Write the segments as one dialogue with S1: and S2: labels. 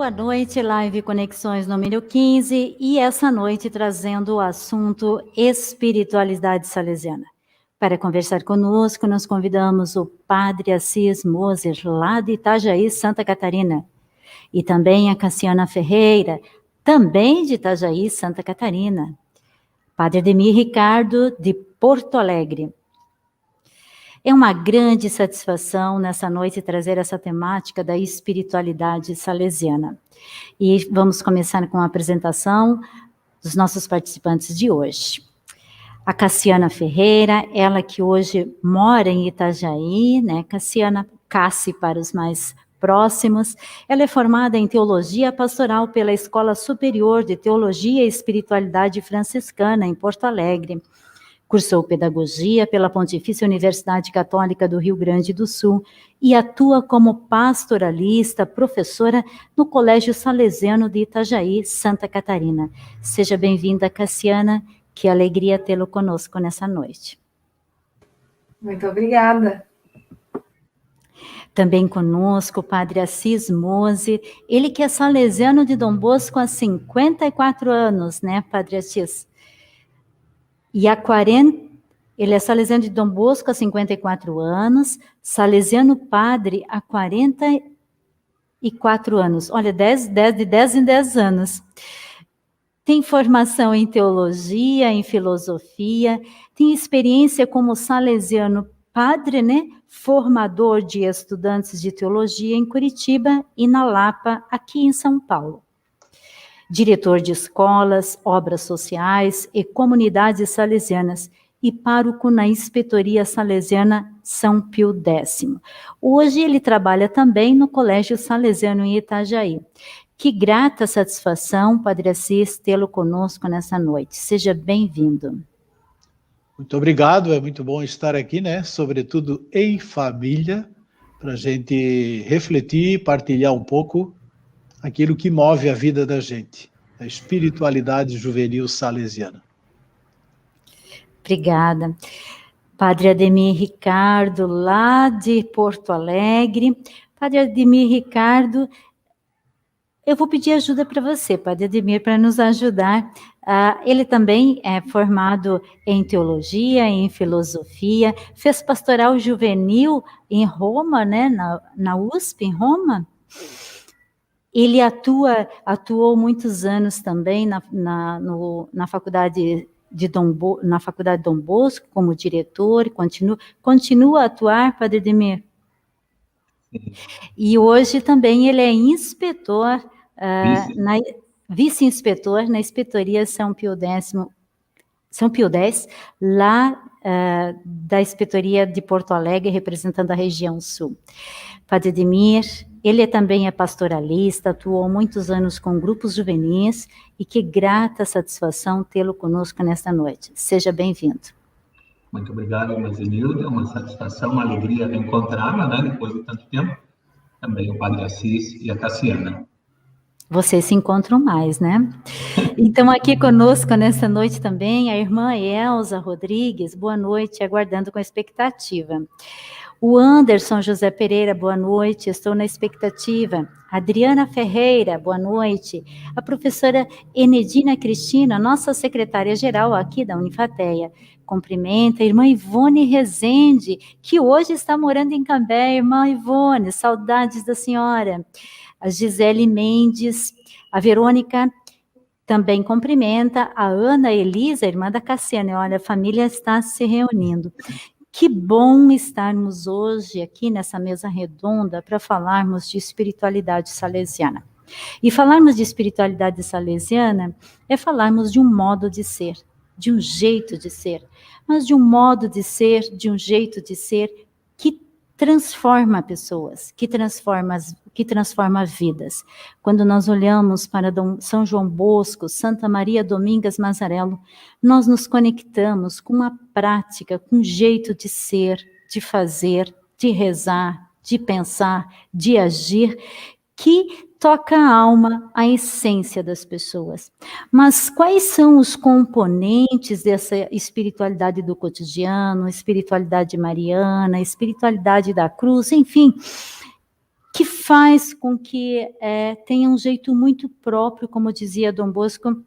S1: Boa noite, Live Conexões número 15, e essa noite trazendo o assunto espiritualidade salesiana. Para conversar conosco, nós convidamos o Padre Assis Moser, lá de Itajaí, Santa Catarina, e também a Cassiana Ferreira, também de Itajaí, Santa Catarina, Padre Ademir Ricardo, de Porto Alegre. É uma grande satisfação nessa noite trazer essa temática da espiritualidade salesiana. E vamos começar com a apresentação dos nossos participantes de hoje. A Cassiana Ferreira, ela que hoje mora em Itajaí, né? Cassiana, Cassi para os mais próximos. Ela é formada em Teologia Pastoral pela Escola Superior de Teologia e Espiritualidade Franciscana, em Porto Alegre. Cursou Pedagogia pela Pontifícia Universidade Católica do Rio Grande do Sul e atua como pastoralista, professora no Colégio Salesiano de Itajaí, Santa Catarina. Seja bem-vinda, Cassiana, que alegria tê-lo conosco nessa noite.
S2: Muito obrigada.
S1: Também conosco o Padre Assis Moser, ele que é salesiano de Dom Bosco há 54 anos, né, Padre Assis? E ele é salesiano de Dom Bosco há 54 anos, salesiano padre há 44 anos. Olha, de 10 em 10 anos. Tem formação em teologia, em filosofia, tem experiência como salesiano padre, né? Formador de estudantes de teologia em Curitiba e na Lapa, aqui em São Paulo. Diretor de escolas, obras sociais e comunidades salesianas e pároco na Inspetoria Salesiana São Pio X. Hoje ele trabalha também no Colégio Salesiano em Itajaí. Que grata satisfação, Padre Assis, tê-lo conosco nessa noite. Seja bem-vindo.
S3: Muito obrigado, é muito bom estar aqui, né? Sobretudo em família, para a gente refletir, partilhar um pouco aquilo que move a vida da gente, a espiritualidade juvenil salesiana.
S1: Obrigada. Padre Ademir Ricardo, lá de Porto Alegre. Padre Ademir Ricardo, eu vou pedir ajuda para você, Padre Ademir, para nos ajudar. Ele também é formado em teologia, em filosofia, fez pastoral juvenil em Roma, né, na USP, em Roma. Ele atuou muitos anos também na faculdade na faculdade Dom Bosco como diretor, continua a atuar, Padre Ademir. E hoje também ele é inspetor, vice-inspetor na Inspetoria São Pio X, lá da Inspetoria de Porto Alegre, representando a região sul. Padre Ademir, ele também é pastoralista, atuou muitos anos com grupos juvenis, e que grata satisfação tê-lo conosco nesta noite. Seja bem-vindo.
S4: Muito obrigado, Mazenilda, é uma satisfação, uma alegria reencontrá-la, né, depois de tanto tempo. Também o Padre Assis e a Cassiana.
S1: Vocês se encontram mais, né? Então, aqui conosco nessa noite também, a irmã Elza Rodrigues, boa noite, aguardando com expectativa. O Anderson José Pereira, boa noite, estou na expectativa. Adriana Ferreira, boa noite. A professora Enedina Cristina, nossa secretária-geral aqui da Unifateia, cumprimenta a irmã Ivone Rezende, que hoje está morando em Cambé. Irmã Ivone, saudades da senhora. A Gisele Mendes, a Verônica também cumprimenta, a Ana Elisa, irmã da Cassiana. Olha, a família está se reunindo. Que bom estarmos hoje aqui nessa mesa redonda para falarmos de espiritualidade salesiana. E falarmos de espiritualidade salesiana é falarmos de um modo de ser, de um jeito de ser, mas de um modo de ser, de um jeito de ser que transforma pessoas, que transforma vidas. Quando nós olhamos para São João Bosco, Santa Maria Domingas Mazarello, nós nos conectamos com uma prática, com um jeito de ser, de fazer, de rezar, de pensar, de agir, que toca a alma, a essência das pessoas. Mas quais são os componentes dessa espiritualidade do cotidiano, espiritualidade mariana, espiritualidade da cruz, enfim, que faz com que tenha um jeito muito próprio, como dizia Dom Bosco,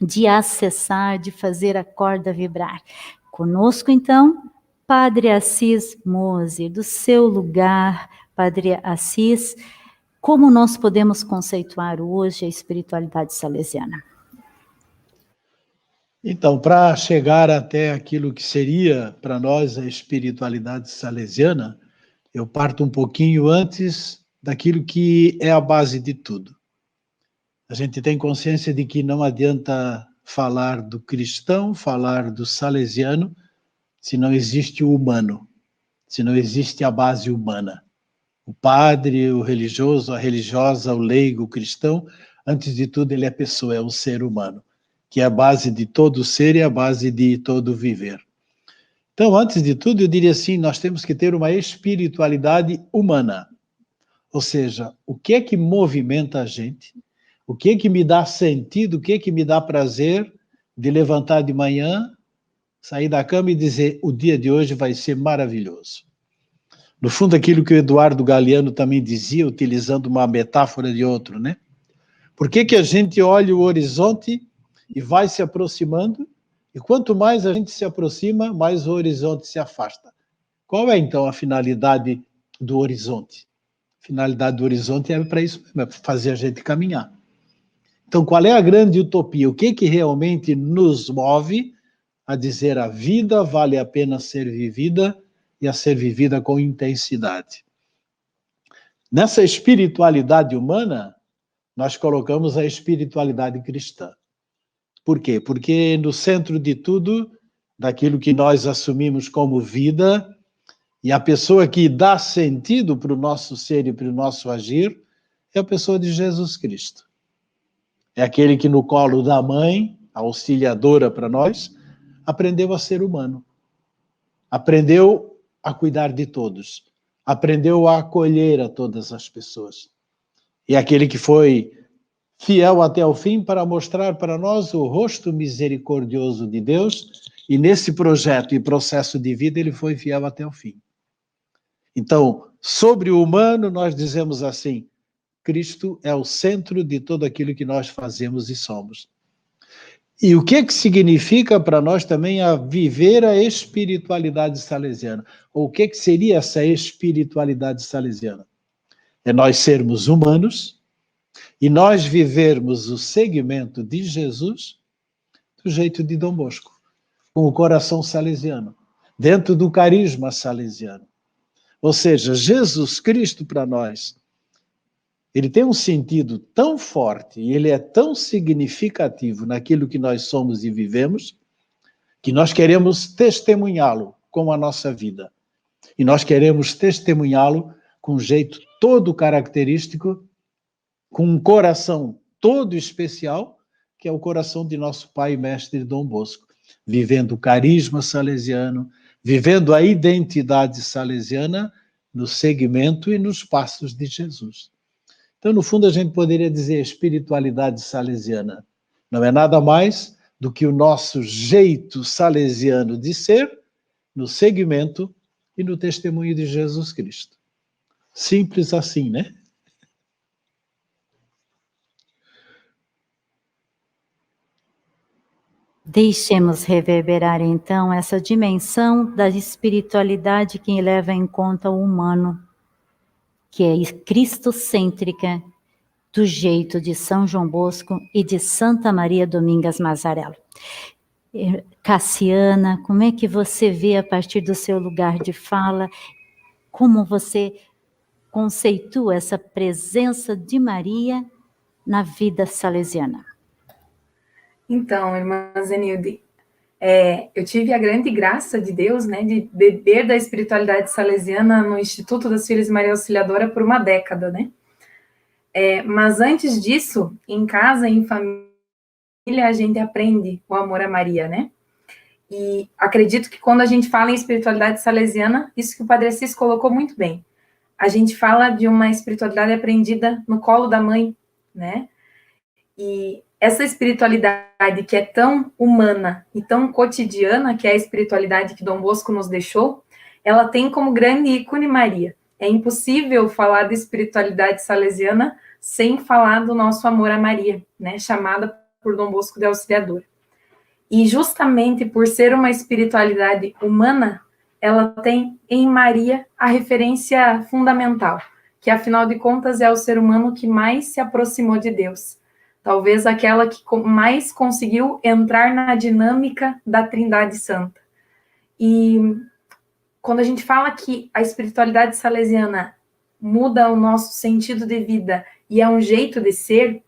S1: de acessar, de fazer a corda vibrar. Conosco, então, Padre Assis Moser, do seu lugar, Padre Assis, como nós podemos conceituar hoje a espiritualidade salesiana?
S3: Então, para chegar até aquilo que seria para nós a espiritualidade salesiana, eu parto um pouquinho antes daquilo que é a base de tudo. A gente tem consciência de que não adianta falar do cristão, falar do salesiano, se não existe o humano, se não existe a base humana. O padre, o religioso, a religiosa, o leigo, o cristão, antes de tudo ele é pessoa, é um ser humano, que é a base de todo ser e a base de todo viver. Então, antes de tudo, eu diria assim, nós temos que ter uma espiritualidade humana. Ou seja, o que é que movimenta a gente? O que é que me dá sentido? O que é que me dá prazer de levantar de manhã, sair da cama e dizer, o dia de hoje vai ser maravilhoso? No fundo, aquilo que o Eduardo Galeano também dizia, utilizando uma metáfora de outro, né? Por que que a gente olha o horizonte e vai se aproximando, e quanto mais a gente se aproxima, mais o horizonte se afasta? Qual é, então, a finalidade do horizonte? A finalidade do horizonte é para isso mesmo, é fazer a gente caminhar. Então, qual é a grande utopia? O que que realmente nos move a dizer a vida vale a pena ser vivida e a ser vivida com intensidade? Nessa espiritualidade humana, nós colocamos a espiritualidade cristã. Por quê? Porque no centro de tudo, daquilo que nós assumimos como vida, e a pessoa que dá sentido para o nosso ser e para o nosso agir, é a pessoa de Jesus Cristo. É aquele que no colo da mãe, a auxiliadora para nós, aprendeu a ser humano. Aprendeu a cuidar de todos. Aprendeu a acolher a todas as pessoas. E aquele que foi fiel até o fim para mostrar para nós o rosto misericordioso de Deus, e nesse projeto e processo de vida ele foi fiel até o fim. Então, sobre o humano, nós dizemos assim, Cristo é o centro de tudo aquilo que nós fazemos e somos. E o que é que significa para nós também a viver a espiritualidade salesiana? Ou o que é que seria essa espiritualidade salesiana? É nós sermos humanos e nós vivermos o segmento de Jesus do jeito de Dom Bosco, com o coração salesiano, dentro do carisma salesiano. Ou seja, Jesus Cristo para nós, ele tem um sentido tão forte e ele é tão significativo naquilo que nós somos e vivemos, que nós queremos testemunhá-lo com a nossa vida. E nós queremos testemunhá-lo com um jeito todo característico, com um coração todo especial, que é o coração de nosso pai e mestre Dom Bosco, vivendo o carisma salesiano, vivendo a identidade salesiana no segmento e nos passos de Jesus. Então, no fundo, a gente poderia dizer espiritualidade salesiana não é nada mais do que o nosso jeito salesiano de ser no segmento e no testemunho de Jesus Cristo. Simples assim, né?
S1: Deixemos reverberar, então, essa dimensão da espiritualidade que leva em conta o humano, que é cristocêntrica, do jeito de São João Bosco e de Santa Maria Domingas Mazzarello. Cassiana, como é que você vê, a partir do seu lugar de fala, como você conceitua essa presença de Maria na vida salesiana?
S2: Então, irmã Zenilde, eu tive a grande graça de Deus, né, de beber da espiritualidade salesiana no Instituto das Filhas de Maria Auxiliadora por uma década, né? Mas antes disso, em casa, em família, a gente aprende o amor a Maria, né? E acredito que quando a gente fala em espiritualidade salesiana, isso que o Padre Assis colocou muito bem. A gente fala de uma espiritualidade aprendida no colo da mãe, né? E essa espiritualidade que é tão humana e tão cotidiana, que é a espiritualidade que Dom Bosco nos deixou, ela tem como grande ícone Maria. é impossível falar de espiritualidade salesiana sem falar do nosso amor a Maria, né, chamada por Dom Bosco de Auxiliadora. E justamente por ser uma espiritualidade humana, ela tem em Maria a referência fundamental, que afinal de contas é o ser humano que mais se aproximou de Deus. Talvez aquela que mais conseguiu entrar na dinâmica da Trindade Santa. E quando a gente fala que a espiritualidade salesiana muda o nosso sentido de vida e é um jeito de ser,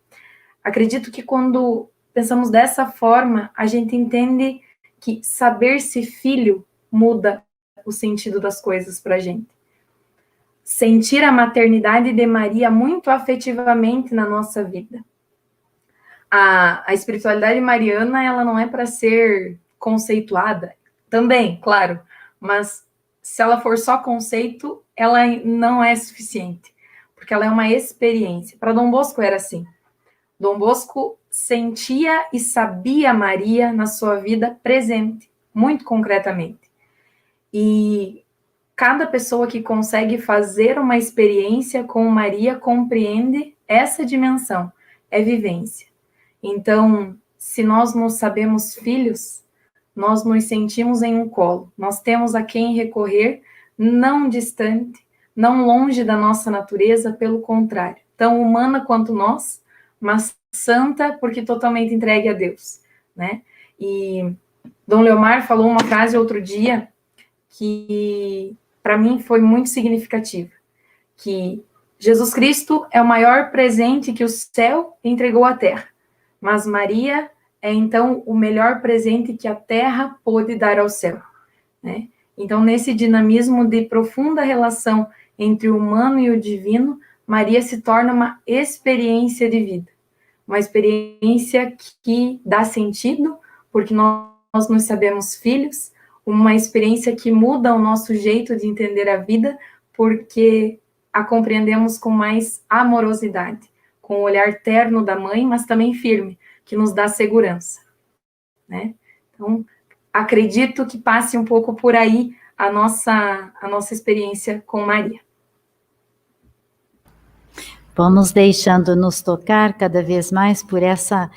S2: acredito que quando pensamos dessa forma, a gente entende que saber-se filho muda o sentido das coisas para a gente. Sentir a maternidade de Maria muito afetivamente na nossa vida. A espiritualidade mariana, ela não é para ser conceituada, também, claro, mas se ela for só conceito, ela não é suficiente, porque ela é uma experiência. Para Dom Bosco era assim. Dom Bosco sentia e sabia Maria na sua vida presente, muito concretamente. E cada pessoa que consegue fazer uma experiência com Maria compreende essa dimensão, é vivência. Então, se nós nos sabemos filhos, nós nos sentimos em um colo, nós temos a quem recorrer, não distante, não longe da nossa natureza, pelo contrário, tão humana quanto nós, mas santa porque totalmente entregue a Deus, né? E Dom Leomar falou uma frase outro dia que para mim foi muito significativa, que Jesus Cristo é o maior presente que o céu entregou à terra, mas Maria é então o melhor presente que a terra pôde dar ao céu, né? Então, nesse dinamismo de profunda relação entre o humano e o divino, Maria se torna uma experiência de vida, uma experiência que dá sentido, porque nós nos sabemos filhos, uma experiência que muda o nosso jeito de entender a vida, porque a compreendemos com mais amorosidade, com o olhar terno da mãe, mas também firme, que nos dá segurança, né? Então, acredito que passe um pouco por aí a nossa experiência com Maria.
S1: Vamos deixando nos tocar cada vez mais por essa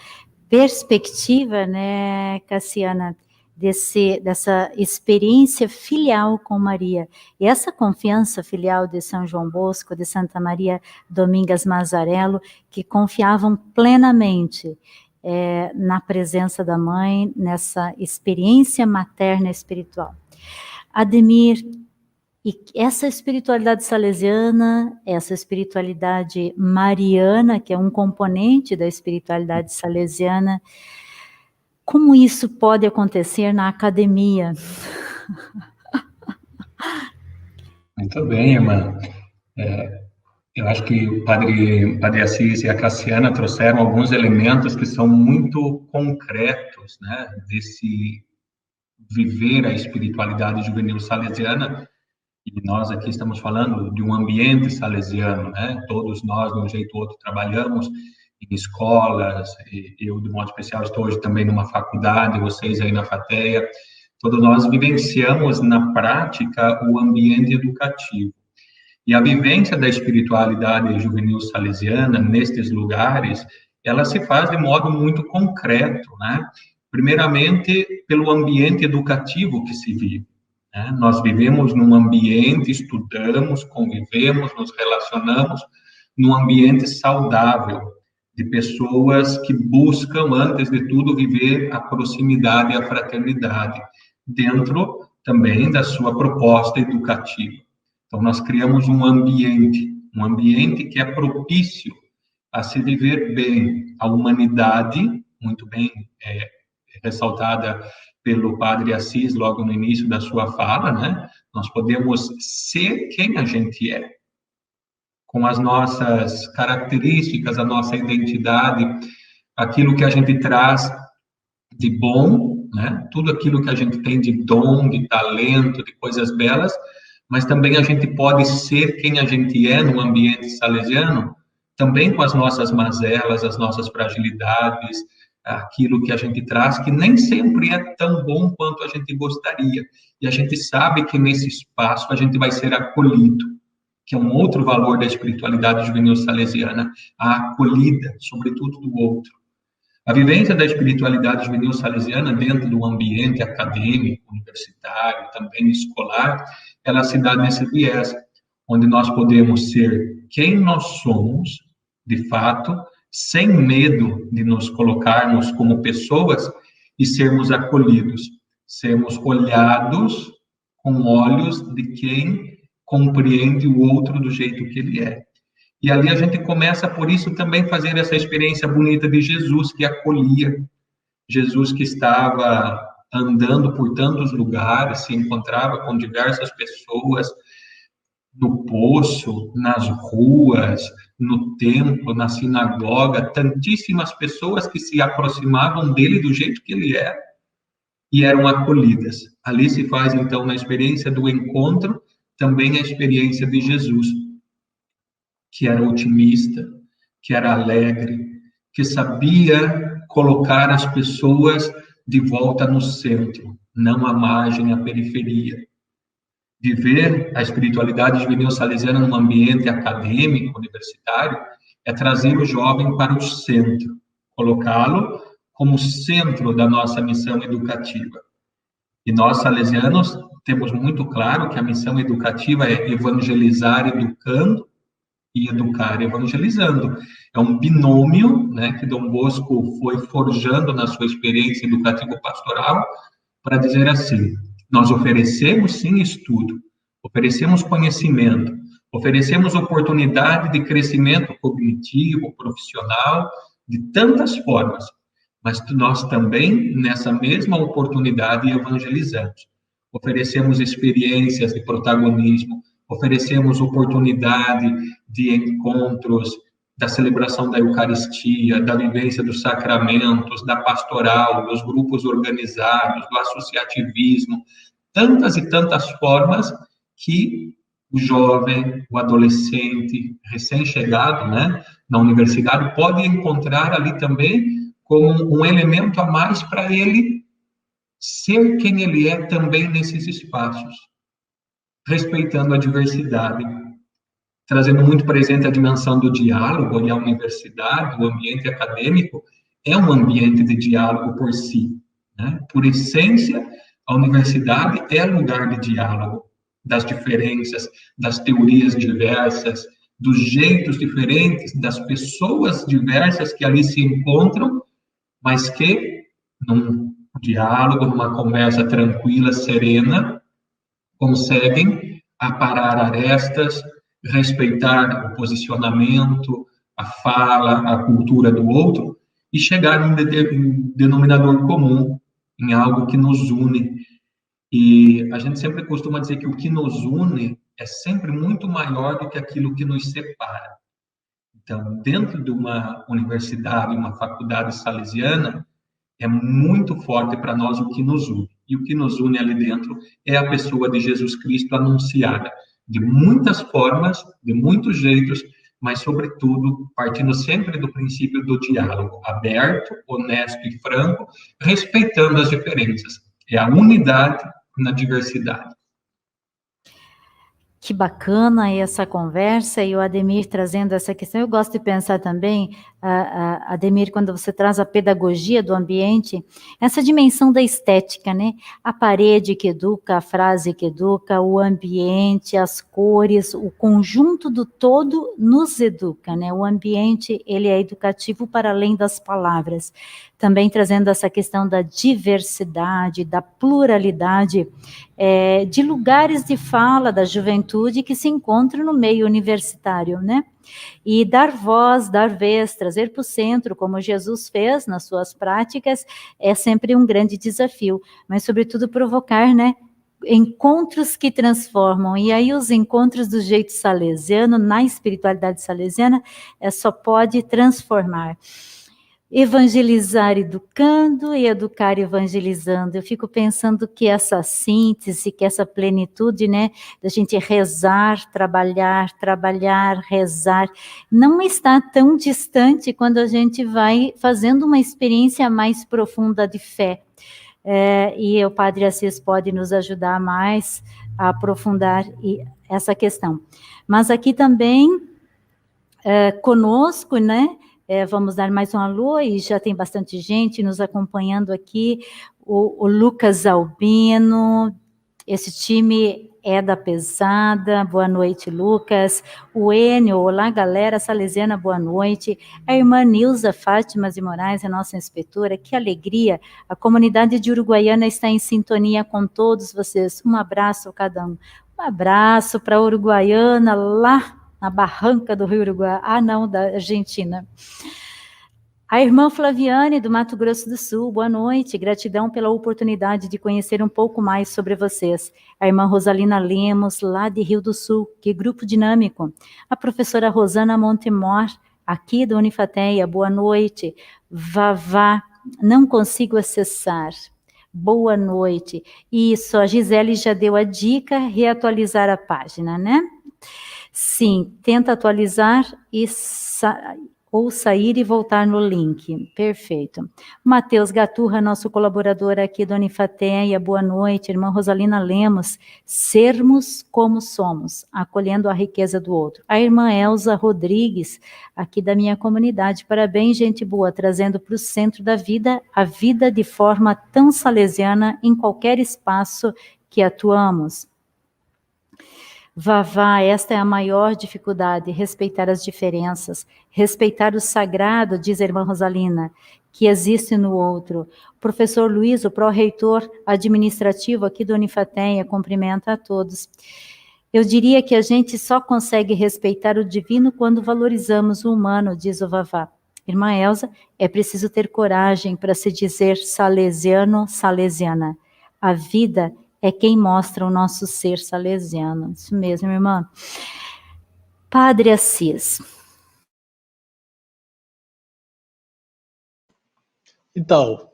S1: perspectiva, né, Cassiana, dessa experiência filial com Maria. E essa confiança filial de São João Bosco, de Santa Maria Domingas Mazzarello, que confiavam plenamente na presença da mãe, nessa experiência materna espiritual. Ademir, e essa espiritualidade salesiana, essa espiritualidade mariana, que é um componente da espiritualidade salesiana, como isso pode acontecer na academia?
S4: Muito bem, irmã. Eu acho que o Padre Assis e a Cassiana trouxeram alguns elementos que são muito concretos, né, desse viver a espiritualidade juvenil salesiana, e nós aqui estamos falando de um ambiente salesiano, né, todos nós, de um jeito ou outro, trabalhamos em escolas, eu, de modo especial, estou hoje também numa faculdade, vocês aí na FATEA, todos nós vivenciamos na prática o ambiente educativo. E a vivência da espiritualidade juvenil salesiana nestes lugares, ela se faz de modo muito concreto, né? Primeiramente, pelo ambiente educativo que se vive, né? Nós vivemos num ambiente, estudamos, convivemos, nos relacionamos num ambiente saudável, de pessoas que buscam, antes de tudo, viver a proximidade e a fraternidade, dentro também da sua proposta educativa. Então, nós criamos um ambiente que é propício a se viver bem a humanidade, muito bem ressaltada pelo Padre Assis logo no início da sua fala, né? Nós podemos ser quem a gente é, com as nossas características, a nossa identidade, aquilo que a gente traz de bom, né? Tudo aquilo que a gente tem de dom, de talento, de coisas belas, mas também a gente pode ser quem a gente é no ambiente salesiano, também com as nossas mazelas, as nossas fragilidades, aquilo que a gente traz, que nem sempre é tão bom quanto a gente gostaria. E a gente sabe que nesse espaço a gente vai ser acolhido. que é um outro valor da espiritualidade juvenil salesiana, a acolhida, sobretudo do outro. A vivência da espiritualidade juvenil salesiana dentro do ambiente acadêmico, universitário, também escolar, ela se dá nesse viés, onde nós podemos ser quem nós somos, de fato, sem medo de nos colocarmos como pessoas e sermos acolhidos, sermos olhados com olhos de quem compreende o outro do jeito que ele é. E ali a gente começa, por isso, também fazer essa experiência bonita de Jesus, que acolhia. Jesus que estava andando por tantos lugares, se encontrava com diversas pessoas, no poço, nas ruas, no templo, na sinagoga, tantíssimas pessoas que se aproximavam dele do jeito que ele é e eram acolhidas. Ali se faz, então, na experiência do encontro, também a experiência de Jesus, que era otimista, que era alegre, que sabia colocar as pessoas de volta no centro, não à margem, à periferia. Viver a espiritualidade juvenil salesiana num ambiente acadêmico, universitário, é trazer o jovem para o centro, colocá-lo como centro da nossa missão educativa. E nós, salesianos, temos muito claro que a missão educativa é evangelizar educando e educar evangelizando. É um binômio, né, que Dom Bosco foi forjando na sua experiência educativo-pastoral para dizer assim: nós oferecemos, sim, estudo, oferecemos conhecimento, oferecemos oportunidade de crescimento cognitivo, profissional, de tantas formas, mas nós também, nessa mesma oportunidade, evangelizamos. Oferecemos experiências de protagonismo, oferecemos oportunidade de encontros, da celebração da Eucaristia, da vivência dos sacramentos, da pastoral, dos grupos organizados, do associativismo, tantas e tantas formas que o jovem, o adolescente, recém-chegado, né, na universidade, pode encontrar ali também como um elemento a mais para ele ser quem ele é também nesses espaços, respeitando a diversidade, trazendo muito presente a dimensão do diálogo, e a universidade, o ambiente acadêmico, é um ambiente de diálogo por si, né? Por essência, a universidade é lugar de diálogo, das diferenças, das teorias diversas, dos jeitos diferentes, das pessoas diversas que ali se encontram, mas que, num diálogo, numa conversa tranquila, serena, conseguem aparar arestas, respeitar o posicionamento, a fala, a cultura do outro e chegar em um denominador comum, em algo que nos une. E a gente sempre costuma dizer que o que nos une é sempre muito maior do que aquilo que nos separa. Então, dentro de uma universidade, uma faculdade salesiana, é muito forte para nós o que nos une. E o que nos une ali dentro é a pessoa de Jesus Cristo anunciada, de muitas formas, de muitos jeitos, mas, sobretudo, partindo sempre do princípio do diálogo, aberto, honesto e franco, respeitando as diferenças. É a unidade na diversidade.
S1: Que bacana essa conversa, e o Ademir trazendo essa questão. Eu gosto de pensar também, Ademir, quando você traz a pedagogia do ambiente, essa dimensão da estética, né? A parede que educa, a frase que educa, o ambiente, as cores, o conjunto do todo nos educa, né? O ambiente, ele é educativo para além das palavras. Também trazendo essa questão da diversidade, da pluralidade, de lugares de fala da juventude que se encontram no meio universitário, né? E dar voz, dar vez, trazer para o centro, como Jesus fez nas suas práticas, é sempre um grande desafio, mas sobretudo provocar, né, encontros que transformam. E aí os encontros do jeito salesiano, na espiritualidade salesiana, só pode transformar. Evangelizar educando e educar evangelizando. Eu fico pensando que essa síntese, que essa plenitude, né, da gente rezar, trabalhar, rezar, não está tão distante quando a gente vai fazendo uma experiência mais profunda de fé. E o Padre Assis pode nos ajudar mais a aprofundar essa questão. Mas aqui também, conosco, né, vamos dar mais um alô, e já tem bastante gente nos acompanhando aqui, o Lucas Albino, esse time é da pesada, boa noite, Lucas. O Enio, olá, galera salesiana, boa noite. A irmã Nilza Fátima de Moraes, a nossa inspetora, que alegria. A comunidade de Uruguaiana está em sintonia com todos vocês. Um abraço a cada um. Um abraço para a Uruguaiana, lá na barranca do Rio Uruguai. Ah, não, da Argentina. A irmã Flaviane, do Mato Grosso do Sul, boa noite, gratidão pela oportunidade de conhecer um pouco mais sobre vocês. A irmã Rosalina Lemos, lá de Rio do Sul, que grupo dinâmico. A professora Rosana Montemor, aqui da Unifateia, boa noite. Vavá, não consigo acessar. Boa noite. Isso, a Gisele já deu a dica, reatualizar a página, né? Sim, tenta atualizar ou sair e voltar no link. Perfeito. Matheus Gaturra, nosso colaborador aqui da Unifateia, boa noite. Irmã Rosalina Lemos, sermos como somos, acolhendo a riqueza do outro. A irmã Elza Rodrigues, aqui da minha comunidade, parabéns, gente boa, trazendo para o centro da vida, a vida de forma tão salesiana em qualquer espaço que atuamos. Vavá, esta é a maior dificuldade, respeitar as diferenças, respeitar o sagrado, diz a irmã Rosalina, que existe no outro. O professor Luiz, o pró-reitor administrativo aqui do Unifateia, cumprimenta a todos. Eu diria que a gente só consegue respeitar o divino quando valorizamos o humano, diz o Vavá. Irmã Elza, é preciso ter coragem para se dizer salesiano, salesiana. A vida é quem mostra o nosso ser salesiano. Isso mesmo, irmã. Padre Assis.
S3: Então,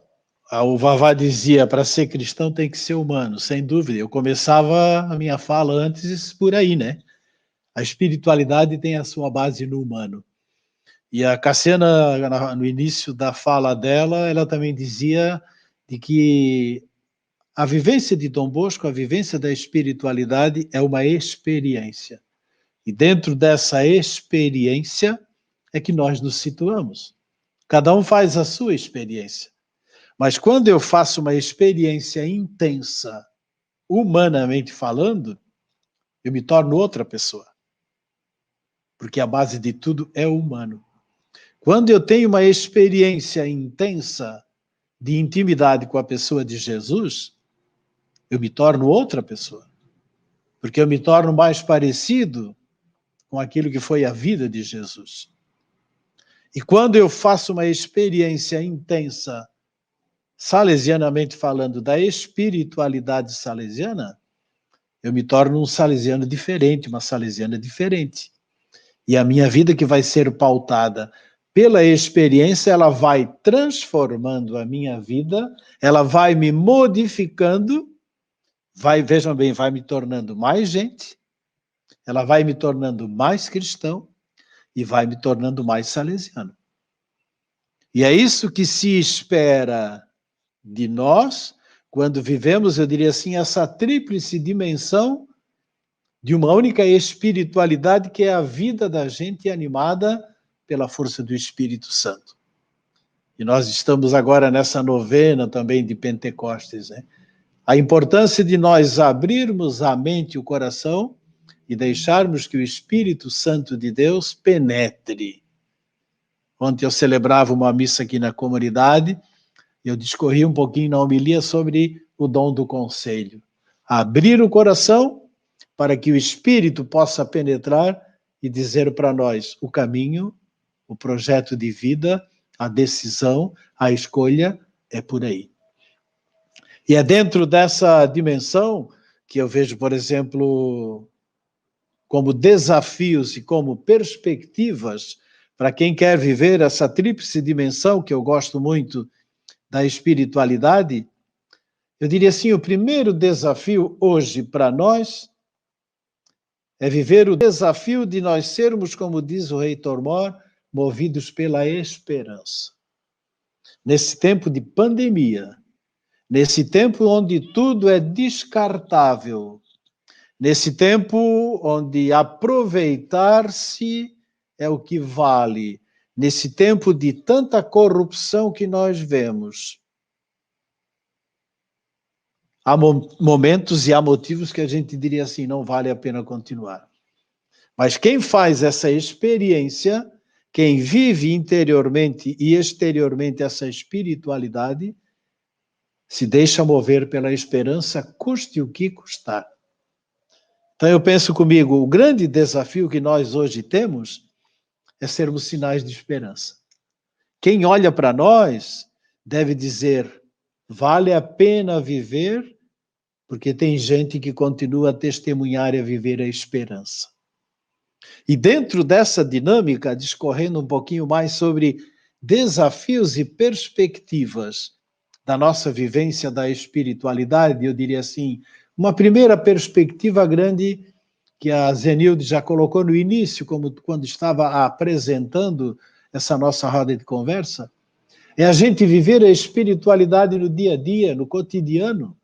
S3: o Vavá dizia, para ser cristão tem que ser humano, sem dúvida. Eu começava a minha fala antes por aí, né? A espiritualidade tem a sua base no humano. E a Cassiana, no início da fala dela, ela também dizia de que a vivência de Dom Bosco, a vivência da espiritualidade é uma experiência. E dentro dessa experiência é que nós nos situamos. Cada um faz a sua experiência. Mas quando eu faço uma experiência intensa, humanamente falando, eu me torno outra pessoa. Porque a base de tudo é o humano. Quando eu tenho uma experiência intensa de intimidade com a pessoa de Jesus, eu me torno outra pessoa. Porque eu me torno mais parecido com aquilo que foi a vida de Jesus. E quando eu faço uma experiência intensa, salesianamente falando, da espiritualidade salesiana, eu me torno um salesiano diferente, uma salesiana diferente. E a minha vida, que vai ser pautada pela experiência, ela vai transformando a minha vida, ela vai me modificando, vejam bem, vai me tornando mais gente, ela vai me tornando mais cristão e vai me tornando mais salesiano. E é isso que se espera de nós, quando vivemos, eu diria assim, essa tríplice dimensão de uma única espiritualidade, que é a vida da gente animada pela força do Espírito Santo. E nós estamos agora nessa novena também de Pentecostes, né? A importância de nós abrirmos a mente e o coração e deixarmos que o Espírito Santo de Deus penetre. Ontem eu celebrava uma missa aqui na comunidade, eu discorri um pouquinho na homilia sobre o dom do conselho. Abrir o coração para que o Espírito possa penetrar e dizer para nós o caminho, o projeto de vida, a decisão, a escolha é por aí. E é dentro dessa dimensão que eu vejo, por exemplo, como desafios e como perspectivas para quem quer viver essa tríplice dimensão, que eu gosto muito, da espiritualidade. Eu diria assim, o primeiro desafio hoje para nós é viver o desafio de nós sermos, como diz o Reitor Mor, movidos pela esperança. Nesse tempo de pandemia, nesse tempo onde tudo é descartável, Nesse tempo onde aproveitar-se é o que vale, nesse tempo de tanta corrupção que nós vemos, há momentos e há motivos que a gente diria assim, não vale a pena continuar. Mas quem faz essa experiência, quem vive interiormente e exteriormente essa espiritualidade, se deixa mover pela esperança, custe o que custar. Então eu penso comigo, o grande desafio que nós hoje temos é sermos sinais de esperança. Quem olha para nós deve dizer, vale a pena viver, porque tem gente que continua a testemunhar e a viver a esperança. E dentro dessa dinâmica, discorrendo um pouquinho mais sobre desafios e perspectivas da nossa vivência da espiritualidade, eu diria assim, uma primeira perspectiva grande que a Zenilde já colocou no início, como quando estava apresentando essa nossa roda de conversa, é a gente viver a espiritualidade no dia a dia, no cotidiano.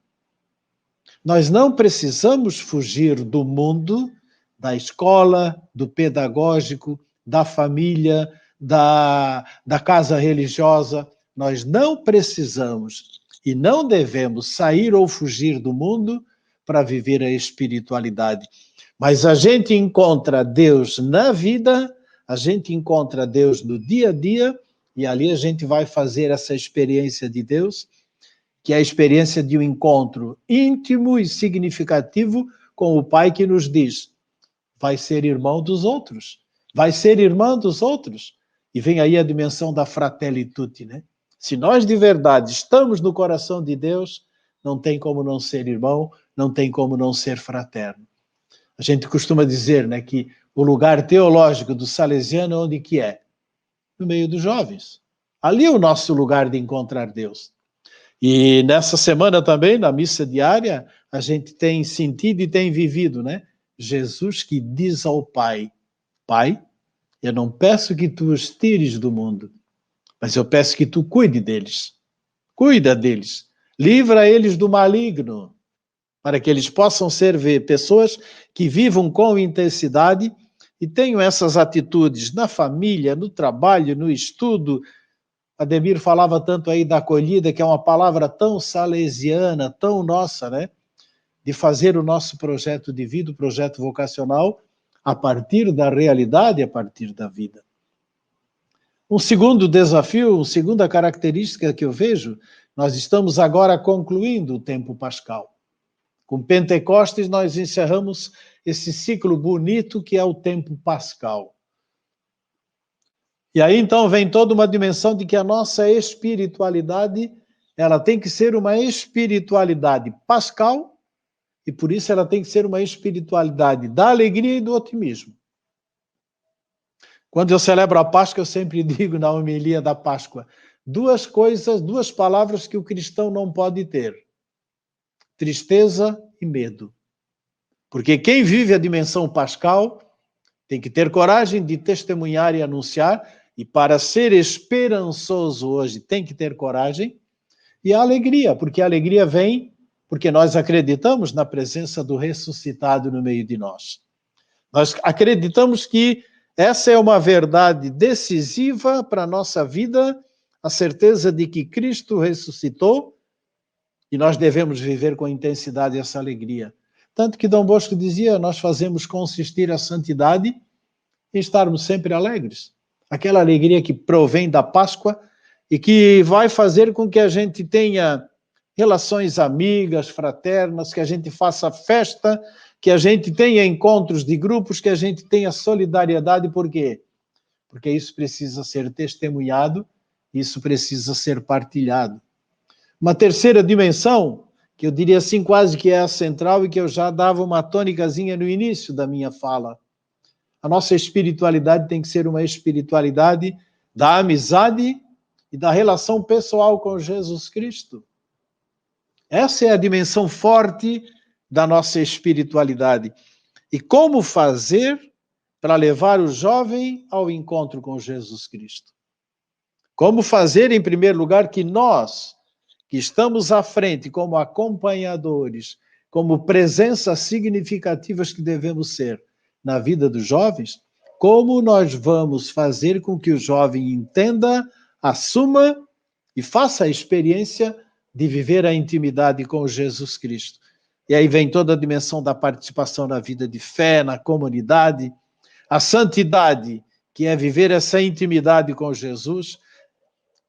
S3: Nós não precisamos fugir do mundo, da escola, do pedagógico, da família, da casa religiosa. Nós não precisamos e não devemos sair ou fugir do mundo para viver a espiritualidade. Mas a gente encontra Deus na vida, a gente encontra Deus no dia a dia, e ali a gente vai fazer essa experiência de Deus, que é a experiência de um encontro íntimo e significativo com o Pai que nos diz, vai ser irmão dos outros, vai ser irmã dos outros. E vem aí a dimensão da fratelli tutti, né? Se nós de verdade estamos no coração de Deus, não tem como não ser irmão, não tem como não ser fraterno. A gente costuma dizer, né, que o lugar teológico do salesiano, onde que é? No meio dos jovens. Ali é o nosso lugar de encontrar Deus. E nessa semana também, na missa diária, a gente tem sentido e tem vivido, né? Jesus que diz ao Pai, Pai, eu não peço que tu os tires do mundo, mas eu peço que tu cuide deles. Cuida deles. Livra eles do maligno, para que eles possam ser pessoas que vivam com intensidade e tenham essas atitudes na família, no trabalho, no estudo. Ademir falava tanto aí da acolhida, que é uma palavra tão salesiana, tão nossa, né? De fazer o nosso projeto de vida, o projeto vocacional, a partir da realidade, a partir da vida. Um segundo desafio, uma segunda característica que eu vejo, nós estamos agora concluindo o tempo pascal. Com Pentecostes, nós encerramos esse ciclo bonito que é o tempo pascal. E aí, então, vem toda uma dimensão de que a nossa espiritualidade, ela tem que ser uma espiritualidade pascal, e por isso ela tem que ser uma espiritualidade da alegria e do otimismo. Quando eu celebro a Páscoa, eu sempre digo na homilia da Páscoa, duas coisas, duas palavras que o cristão não pode ter. Tristeza e medo. Porque quem vive a dimensão pascal tem que ter coragem de testemunhar e anunciar, e para ser esperançoso hoje tem que ter coragem, e a alegria, porque a alegria vem porque nós acreditamos na presença do ressuscitado no meio de nós. Nós acreditamos que essa é uma verdade decisiva para a nossa vida, a certeza de que Cristo ressuscitou, e nós devemos viver com intensidade essa alegria. Tanto que Dom Bosco dizia, nós fazemos consistir a santidade em estarmos sempre alegres. Aquela alegria que provém da Páscoa e que vai fazer com que a gente tenha relações amigas, fraternas, que a gente faça festa, que a gente tenha encontros de grupos, que a gente tenha solidariedade. Por quê? Porque isso precisa ser testemunhado, isso precisa ser partilhado. Uma terceira dimensão, que eu diria assim quase que é a central e que eu já dava uma tônicazinha no início da minha fala. A nossa espiritualidade tem que ser uma espiritualidade da amizade e da relação pessoal com Jesus Cristo. Essa é a dimensão forte da nossa espiritualidade. E como fazer para levar o jovem ao encontro com Jesus Cristo? Como fazer, em primeiro lugar, que nós, que estamos à frente como acompanhadores, como presenças significativas que devemos ser na vida dos jovens, como nós vamos fazer com que o jovem entenda, assuma e faça a experiência de viver a intimidade com Jesus Cristo. E aí vem toda a dimensão da participação na vida de fé, na comunidade, a santidade, que é viver essa intimidade com Jesus,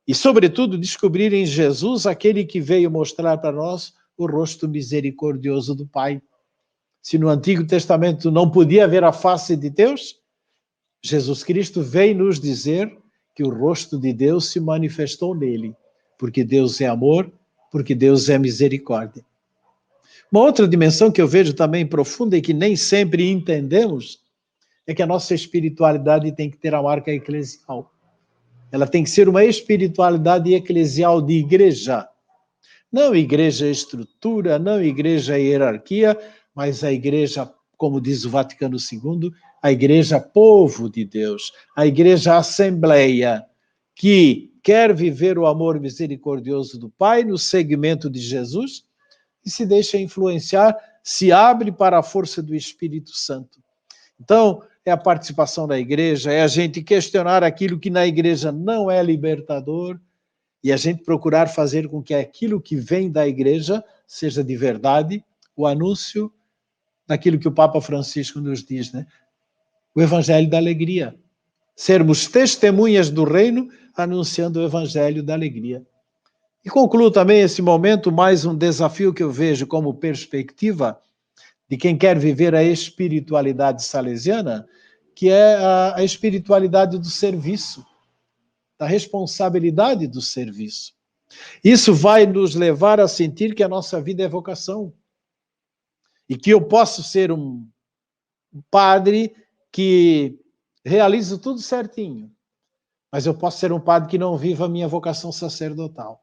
S3: e, sobretudo, descobrir em Jesus aquele que veio mostrar para nós o rosto misericordioso do Pai. Se no Antigo Testamento não podia ver a face de Deus, Jesus Cristo veio nos dizer que o rosto de Deus se manifestou nele, porque Deus é amor, porque Deus é misericórdia. Uma outra dimensão que eu vejo também profunda e que nem sempre entendemos é que a nossa espiritualidade tem que ter a marca eclesial. Ela tem que ser uma espiritualidade eclesial de igreja. Não igreja estrutura, não igreja hierarquia, mas a igreja, como diz o Vaticano II, a igreja povo de Deus, a igreja assembleia, que quer viver o amor misericordioso do Pai no segmento de Jesus e se deixa influenciar, se abre para a força do Espírito Santo. Então, é a participação da igreja, é a gente questionar aquilo que na igreja não é libertador e a gente procurar fazer com que aquilo que vem da igreja seja de verdade o anúncio daquilo que o Papa Francisco nos diz, né? O evangelho da alegria. Sermos testemunhas do reino anunciando o evangelho da alegria. E concluo também esse momento, mais um desafio que eu vejo como perspectiva de quem quer viver a espiritualidade salesiana, que é a espiritualidade do serviço, da responsabilidade do serviço. Isso vai nos levar a sentir que a nossa vida é vocação. E que eu posso ser um padre que realiza tudo certinho, mas eu posso ser um padre que não viva a minha vocação sacerdotal.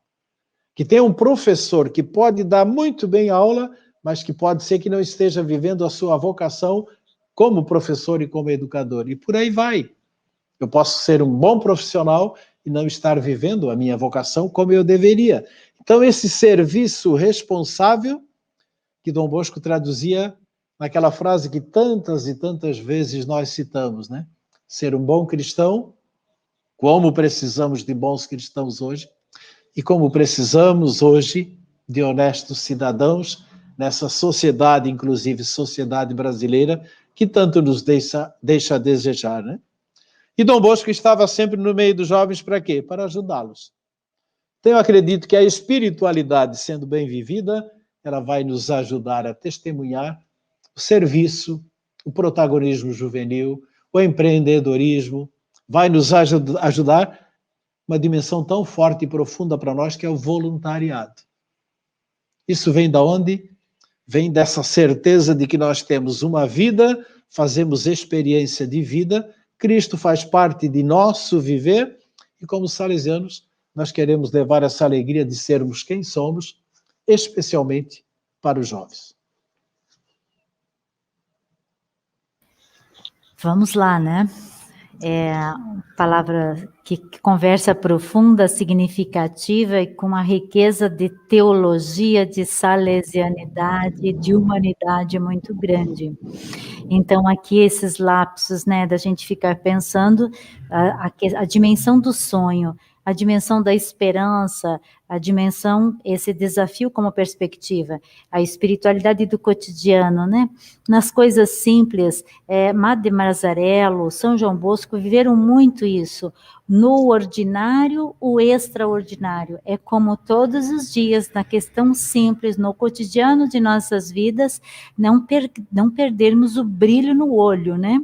S3: Que tem um professor que pode dar muito bem aula, mas que pode ser que não esteja vivendo a sua vocação como professor e como educador. E por aí vai. Eu posso ser um bom profissional e não estar vivendo a minha vocação como eu deveria. Então, esse serviço responsável, que Dom Bosco traduzia naquela frase que tantas e tantas vezes nós citamos, né? Ser um bom cristão, como precisamos de bons cristãos hoje, e como precisamos hoje de honestos cidadãos, nessa sociedade, inclusive sociedade brasileira, que tanto nos deixa a desejar, né? E Dom Bosco estava sempre no meio dos jovens para quê? Para ajudá-los. Então eu acredito que a espiritualidade, sendo bem vivida, ela vai nos ajudar a testemunhar o serviço, o protagonismo juvenil, o empreendedorismo, vai nos ajudar uma dimensão tão forte e profunda para nós que é o voluntariado. Isso vem da onde? Vem dessa certeza de que nós temos uma vida, fazemos experiência de vida, Cristo faz parte de nosso viver e como salesianos nós queremos levar essa alegria de sermos quem somos, especialmente para os jovens.
S1: Vamos lá, né? Palavra que conversa profunda, significativa e com uma riqueza de teologia, de salesianidade, de humanidade muito grande. Então, aqui esses lapsos, né, da gente ficar pensando a dimensão do sonho, a dimensão da esperança, a dimensão, esse desafio como perspectiva, a espiritualidade do cotidiano, né? Nas coisas simples, Madre Mazzarello, São João Bosco viveram muito isso. No ordinário, o extraordinário. É como todos os dias, na questão simples, no cotidiano de nossas vidas, não perdermos o brilho no olho, né?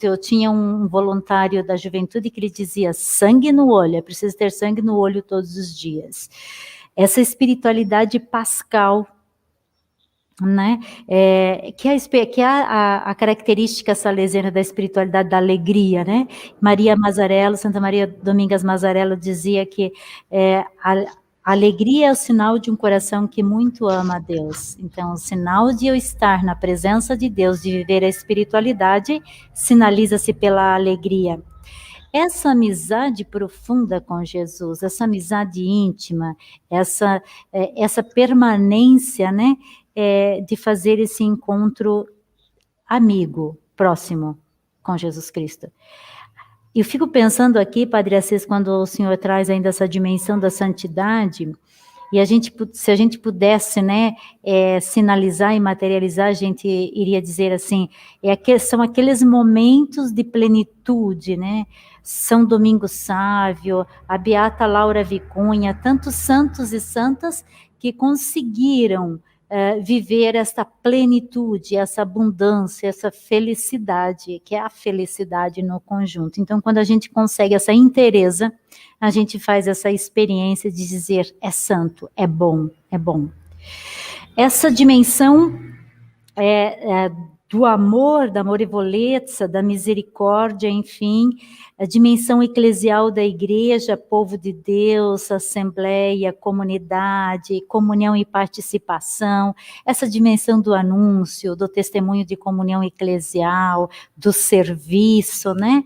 S1: Eu tinha um voluntário da juventude que ele dizia, sangue no olho, é preciso ter sangue no olho todos os dias. Essa espiritualidade pascal, né? Que é a característica salesiana da espiritualidade da alegria, né? Maria Mazzarello, Santa Maria Domingas Mazzarello dizia que a alegria é o sinal de um coração que muito ama a Deus. Então, o sinal de eu estar na presença de Deus, de viver a espiritualidade, sinaliza-se pela alegria. essa amizade profunda com Jesus, essa amizade íntima, essa permanência, né, de fazer esse encontro amigo, próximo com Jesus Cristo. Eu fico pensando aqui, Padre Assis, quando o senhor traz ainda essa dimensão da santidade, e se a gente pudesse, né, sinalizar e materializar, a gente iria dizer assim, são aqueles momentos de plenitude, né? São Domingos Sávio, a Beata Laura Vicunha, tantos santos e santas que conseguiram viver essa plenitude, essa abundância, essa felicidade, que é a felicidade no conjunto. Então, quando a gente consegue essa inteireza, a gente faz essa experiência de dizer, é santo, é bom, é bom. Essa dimensão do amor, da amorivolezza, da misericórdia, enfim, a dimensão eclesial da igreja, povo de Deus, assembleia, comunidade, comunhão e participação, essa dimensão do anúncio, do testemunho de comunhão eclesial, do serviço, né?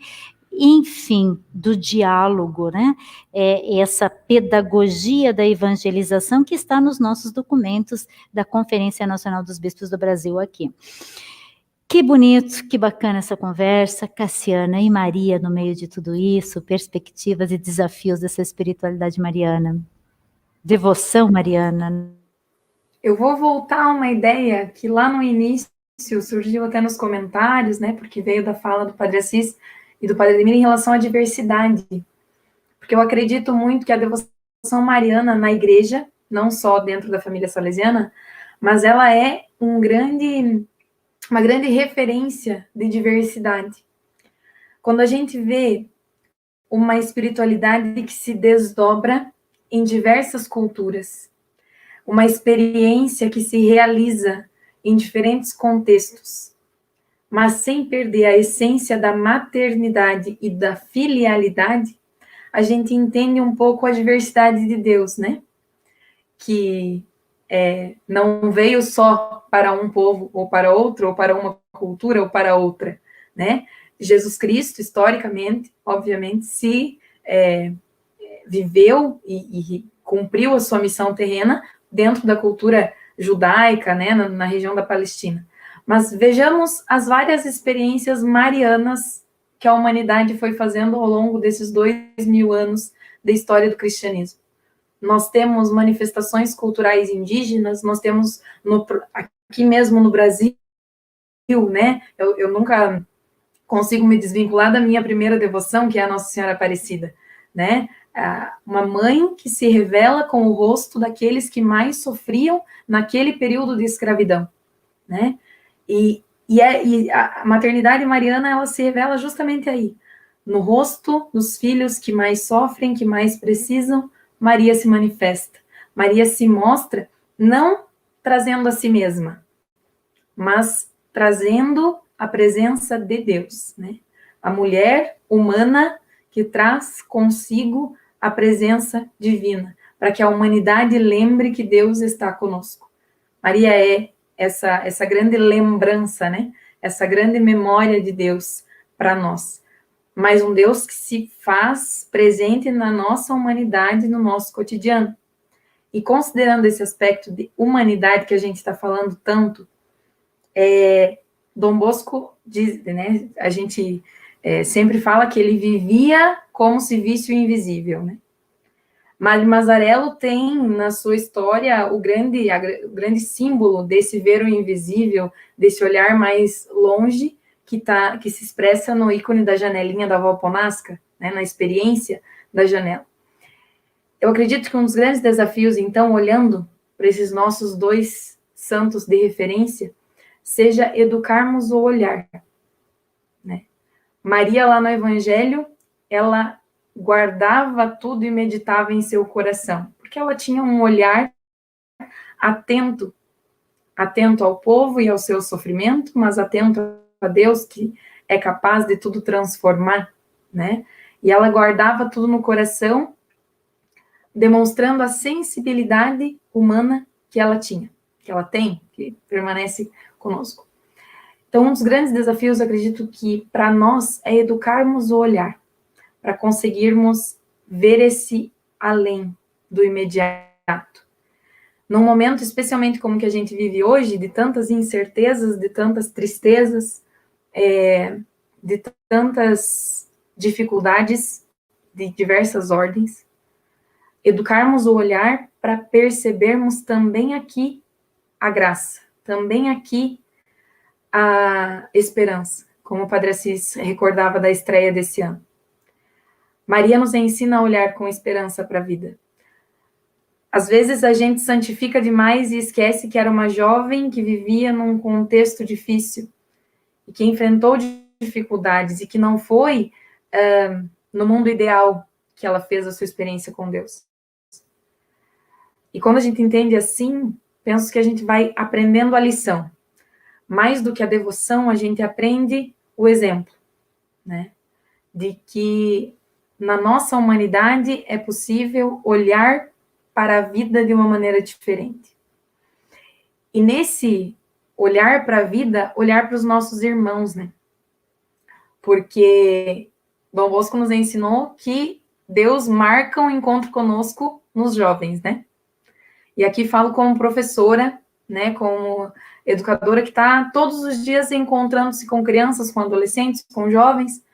S1: Enfim, do diálogo, né? Essa pedagogia da evangelização que está nos nossos documentos da Conferência Nacional dos Bispos do Brasil aqui. Que bonito, que bacana essa conversa, Cassiana e Maria no meio de tudo isso, perspectivas e desafios dessa espiritualidade mariana. Devoção mariana.
S2: Eu vou voltar a uma ideia que lá no início surgiu até nos comentários, né, porque veio da fala do Padre Assis e do Padre Ademir em relação à diversidade. Porque eu acredito muito que a devoção mariana na igreja, não só dentro da família salesiana, mas ela é uma grande referência de diversidade. Quando a gente vê uma espiritualidade que se desdobra em diversas culturas, uma experiência que se realiza em diferentes contextos, mas sem perder a essência da maternidade e da filialidade, a gente entende um pouco a diversidade de Deus, né? Que não veio só para um povo, ou para outro, ou para uma cultura, ou para outra, né? Jesus Cristo, historicamente, obviamente, se viveu e cumpriu a sua missão terrena dentro da cultura judaica, né, na região da Palestina. Mas vejamos as várias experiências marianas que a humanidade foi fazendo ao longo desses 2000 anos da história do cristianismo. Nós temos manifestações culturais indígenas, nós temos aqui mesmo no Brasil, né? Eu nunca consigo me desvincular da minha primeira devoção, que é a Nossa Senhora Aparecida, né? Uma mãe que se revela com o rosto daqueles que mais sofriam naquele período de escravidão, né? E a maternidade mariana, ela se revela justamente aí, no rosto dos filhos que mais sofrem, que mais precisam. Maria se manifesta. Maria se mostra não trazendo a si mesma, mas trazendo a presença de Deus, né? A mulher humana que traz consigo a presença divina, para que a humanidade lembre que Deus está conosco. Maria é essa grande lembrança, né? Essa grande memória de Deus para nós. Mas um Deus que se faz presente na nossa humanidade, no nosso cotidiano. E considerando esse aspecto de humanidade que a gente está falando tanto, Dom Bosco diz, né? A gente sempre fala que ele vivia como se visse o invisível, né? Mário Mazzarello tem na sua história o grande símbolo desse ver o invisível, desse olhar mais longe, que se expressa no ícone da janelinha da Valponasca, né, na experiência da janela. Eu acredito que um dos grandes desafios, então, olhando para esses nossos dois santos de referência, seja educarmos o olhar, né? Maria, lá no Evangelho, ela guardava tudo e meditava em seu coração, porque ela tinha um olhar atento ao povo e ao seu sofrimento, mas atento a Deus, que é capaz de tudo transformar, né? E ela guardava tudo no coração, demonstrando a sensibilidade humana que ela tinha, que ela tem, que permanece conosco. Então, um dos grandes desafios, acredito que para nós, é educarmos o olhar, para conseguirmos ver esse além do imediato. Num momento especialmente como que a gente vive hoje, de tantas incertezas, de tantas tristezas, de tantas dificuldades de diversas ordens, educarmos o olhar para percebermos também aqui a graça, também aqui a esperança, como o Padre Assis recordava da estreia desse ano. Maria nos ensina a olhar com esperança para a vida. Às vezes a gente santifica demais e esquece que era uma jovem que vivia num contexto difícil e que enfrentou dificuldades e que não foi no mundo ideal que ela fez a sua experiência com Deus. E quando a gente entende assim, penso que a gente vai aprendendo a lição. Mais do que a devoção, a gente aprende o exemplo, né? De que na nossa humanidade é possível olhar para a vida de uma maneira diferente. E nesse olhar para a vida, olhar para os nossos irmãos, né? Porque Dom Bosco nos ensinou que Deus marca um encontro conosco nos jovens, né? E aqui falo como professora, né, como educadora que está todos os dias encontrando-se com crianças, com adolescentes, com jovens,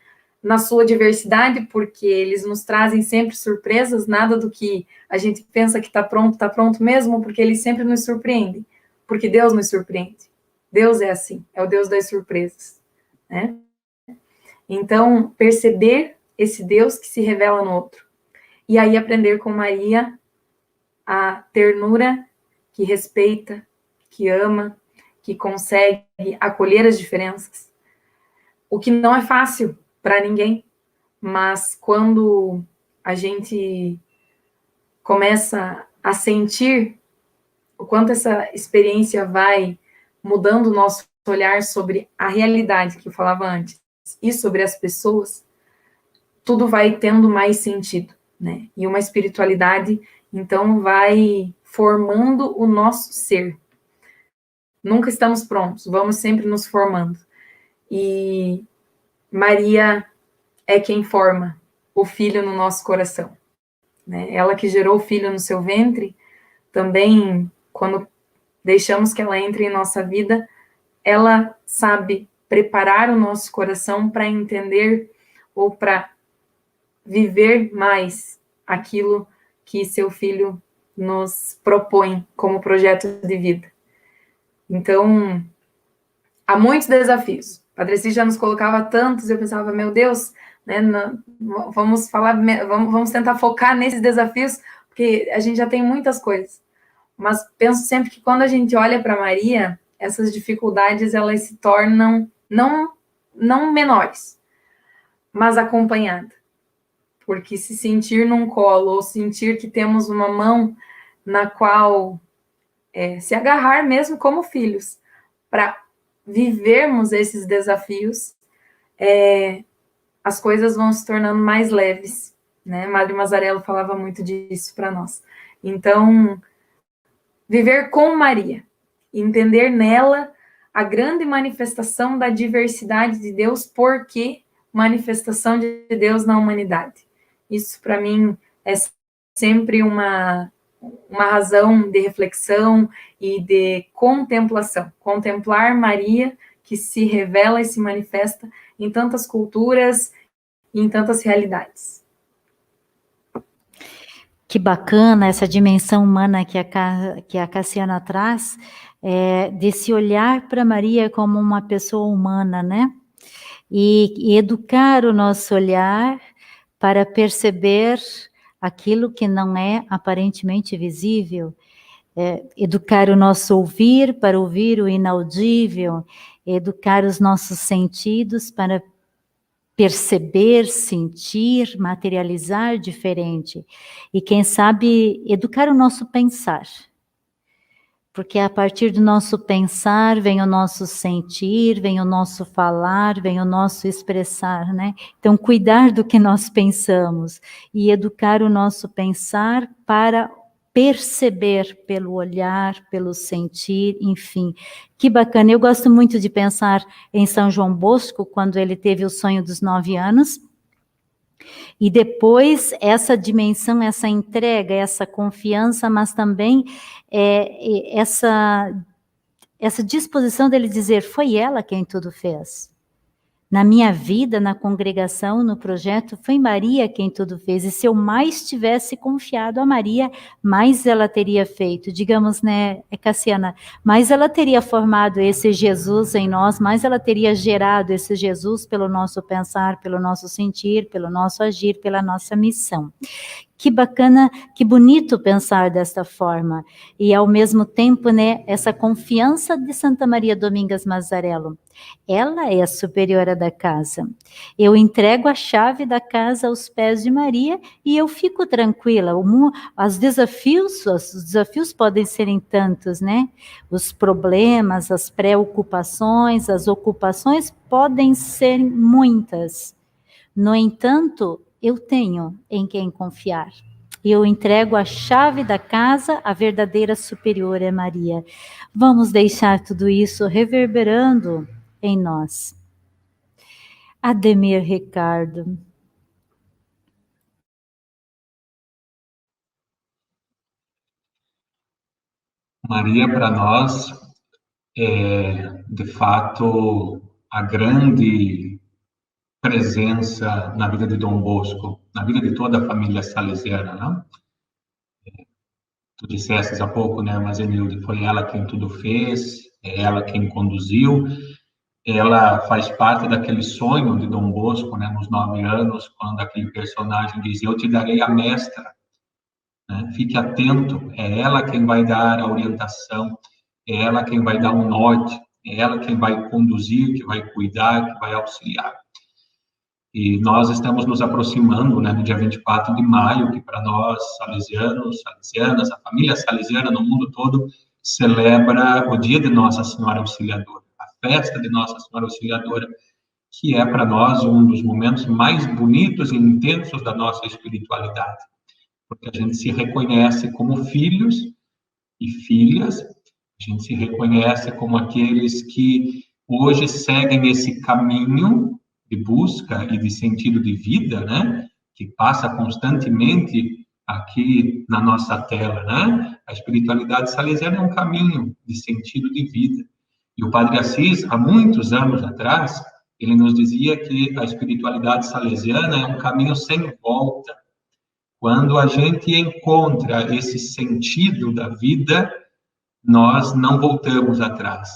S2: na sua diversidade, porque eles nos trazem sempre surpresas, nada do que a gente pensa que está pronto mesmo, porque eles sempre nos surpreendem, porque Deus nos surpreende. Deus é assim, é o Deus das surpresas, né? Então, perceber esse Deus que se revela no outro. E aí aprender com Maria a ternura que respeita, que ama, que consegue acolher as diferenças. O que não é fácil para ninguém, mas quando a gente começa a sentir o quanto essa experiência vai mudando o nosso olhar sobre a realidade que eu falava antes e sobre as pessoas, tudo vai tendo mais sentido, né? E uma espiritualidade, então, vai formando o nosso ser. Nunca estamos prontos, vamos sempre nos formando. E Maria é quem forma o filho no nosso coração, né? Ela que gerou o filho no seu ventre, também, quando deixamos que ela entre em nossa vida, ela sabe preparar o nosso coração para entender ou para viver mais aquilo que seu filho nos propõe como projeto de vida. Então, há muitos desafios. O Padre Assis já nos colocava tantos, eu pensava, meu Deus, né, vamos tentar focar nesses desafios, porque a gente já tem muitas coisas. Mas penso sempre que quando a gente olha para Maria, essas dificuldades, elas se tornam não menores, mas acompanhadas. Porque se sentir num colo, ou sentir que temos uma mão na qual se agarrar mesmo como filhos, para vivermos esses desafios, as coisas vão se tornando mais leves, né? Madre Mazarello falava muito disso para nós. Então, viver com Maria, entender nela a grande manifestação da diversidade de Deus, porque manifestação de Deus na humanidade. Isso, para mim, é sempre uma razão de reflexão e de contemplação. Contemplar Maria, que se revela e se manifesta em tantas culturas e em tantas realidades.
S1: Que bacana essa dimensão humana que a Cassiana traz, desse olhar para Maria como uma pessoa humana, né? E educar o nosso olhar para perceber aquilo que não é aparentemente visível, educar o nosso ouvir para ouvir o inaudível, educar os nossos sentidos para perceber, sentir, materializar diferente. E quem sabe educar o nosso pensar. Porque a partir do nosso pensar vem o nosso sentir, vem o nosso falar, vem o nosso expressar, né? Então, cuidar do que nós pensamos e educar o nosso pensar para perceber pelo olhar, pelo sentir, enfim. Que bacana. Eu gosto muito de pensar em São João Bosco, quando ele teve o sonho dos 9 anos, E depois essa dimensão, essa entrega, essa confiança, mas também essa disposição dele dizer, foi ela quem tudo fez. Na minha vida, na congregação, no projeto, foi Maria quem tudo fez. E se eu mais tivesse confiado a Maria, mais ela teria feito. Digamos, né, Cassiana, mais ela teria formado esse Jesus em nós, mais ela teria gerado esse Jesus pelo nosso pensar, pelo nosso sentir, pelo nosso agir, pela nossa missão. Que bacana, que bonito pensar desta forma. E, ao mesmo tempo, né, essa confiança de Santa Maria Domingas Mazzarello. Ela é a superiora da casa. Eu entrego a chave da casa aos pés de Maria e eu fico tranquila. Os desafios podem serem tantos, né? Os problemas, as preocupações, as ocupações podem ser muitas. No entanto, eu tenho em quem confiar. Eu entrego a chave da casa, a verdadeira superiora é Maria. Vamos deixar tudo isso reverberando em nós. Ademir Ricardo.
S4: Maria, para nós, é, de fato, a grande presença na vida de Dom Bosco, na vida de toda a família salesiana, né? Tu dissestes há pouco, né, mas Emilde, foi ela quem tudo fez, é ela quem conduziu, ela faz parte daquele sonho de Dom Bosco, né, nos 9 anos, quando aquele personagem diz, eu te darei a mestra, né? Fique atento, é ela quem vai dar a orientação, é ela quem vai dar o norte, é ela quem vai conduzir, que vai cuidar, que vai auxiliar. E nós estamos nos aproximando, né, do dia 24 de maio, que para nós, salesianos, salesianas, a família salesiana no mundo todo, celebra o dia de Nossa Senhora Auxiliadora, a festa de Nossa Senhora Auxiliadora, que é para nós um dos momentos mais bonitos e intensos da nossa espiritualidade, porque a gente se reconhece como filhos e filhas, a gente se reconhece como aqueles que hoje seguem esse caminho de busca e de sentido de vida, né? Que passa constantemente aqui na nossa tela, né? A espiritualidade salesiana é um caminho de sentido de vida. E o Padre Assis, há muitos anos atrás, ele nos dizia que a espiritualidade salesiana é um caminho sem volta. Quando a gente encontra esse sentido da vida, nós não voltamos atrás.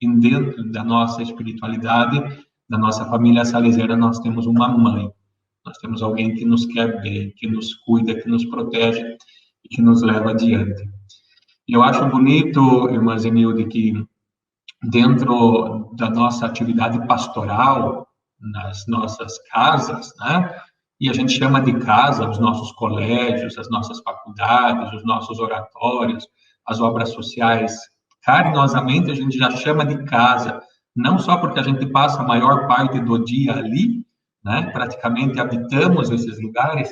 S4: E dentro da nossa espiritualidade, da nossa família salesiana, nós temos uma mãe, nós temos alguém que nos quer bem, que nos cuida, que nos protege e que nos leva adiante. E eu acho bonito, irmã Zenilde, que dentro da nossa atividade pastoral, nas nossas casas, né? E a gente chama de casa os nossos colégios, as nossas faculdades, os nossos oratórios, as obras sociais. Carinhosamente, a gente já chama de casa, não só porque a gente passa a maior parte do dia ali, né? Praticamente habitamos esses lugares,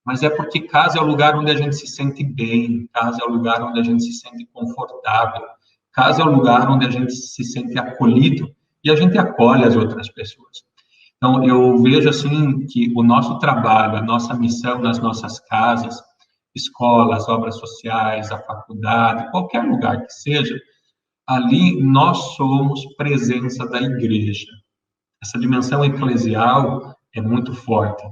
S4: mas é porque casa é o lugar onde a gente se sente bem, casa é o lugar onde a gente se sente confortável, casa é o lugar onde a gente se sente acolhido e a gente acolhe as outras pessoas. Então, eu vejo, assim, que o nosso trabalho, a nossa missão nas nossas casas, escolas, obras sociais, a faculdade, qualquer lugar que seja, ali nós somos presença da igreja. Essa dimensão eclesial é muito forte.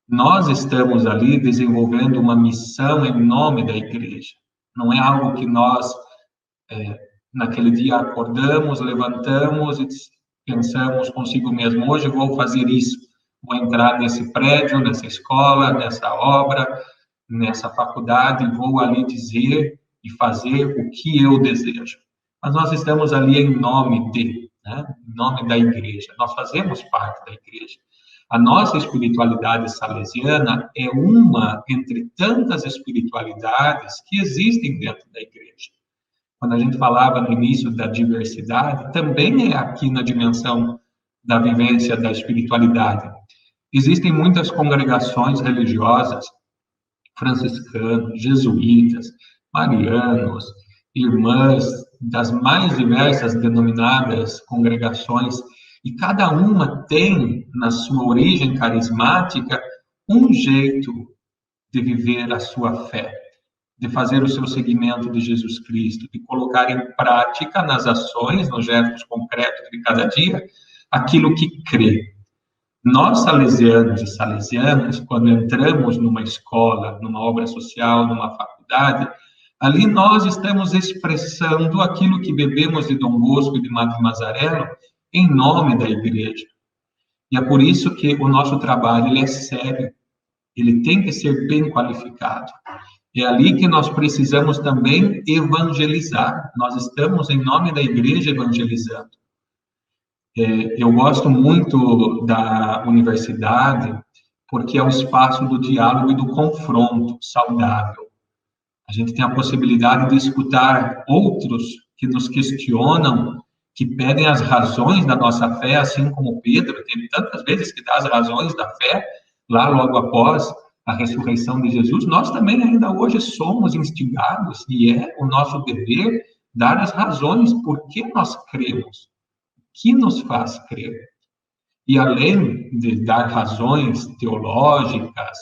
S4: Nós estamos ali desenvolvendo uma missão em nome da igreja. Não é algo que nós, naquele dia, acordamos, levantamos e pensamos consigo mesmo, hoje vou fazer isso, vou entrar nesse prédio, nessa escola, nessa obra, nessa faculdade, e vou ali dizer e fazer o que eu desejo. Mas nós estamos ali em nome de, né? Em nome da igreja, nós fazemos parte da igreja. A nossa espiritualidade salesiana é uma entre tantas espiritualidades que existem dentro da igreja. Quando a gente falava no início da diversidade, também é aqui na dimensão da vivência da espiritualidade. Existem muitas congregações religiosas, franciscanos, jesuítas, marianos, irmãs das mais diversas denominadas congregações E cada uma tem, na sua origem carismática, um jeito de viver a sua fé, de fazer o seu seguimento de Jesus Cristo, de colocar em prática nas ações, nos gestos concretos de cada dia, aquilo que crê. Nós, salesianos e salesianas, quando entramos numa escola, numa obra social, numa faculdade, ali nós estamos expressando aquilo que bebemos de Dom Bosco e de Madre Mazarello em nome da igreja. E é por isso que o nosso trabalho ele é sério, ele tem que ser bem qualificado. É ali que nós precisamos também evangelizar. Nós estamos, em nome da igreja, evangelizando. Eu gosto muito da universidade, porque é o espaço do diálogo e do confronto saudável. A gente tem a possibilidade de escutar outros que nos questionam, que pedem as razões da nossa fé, assim como Pedro teve tantas vezes que dá as razões da fé, lá logo após a ressurreição de Jesus. Nós também ainda hoje somos instigados, e é o nosso dever dar as razões por que nós cremos, o que nos faz crer. E além de dar razões teológicas,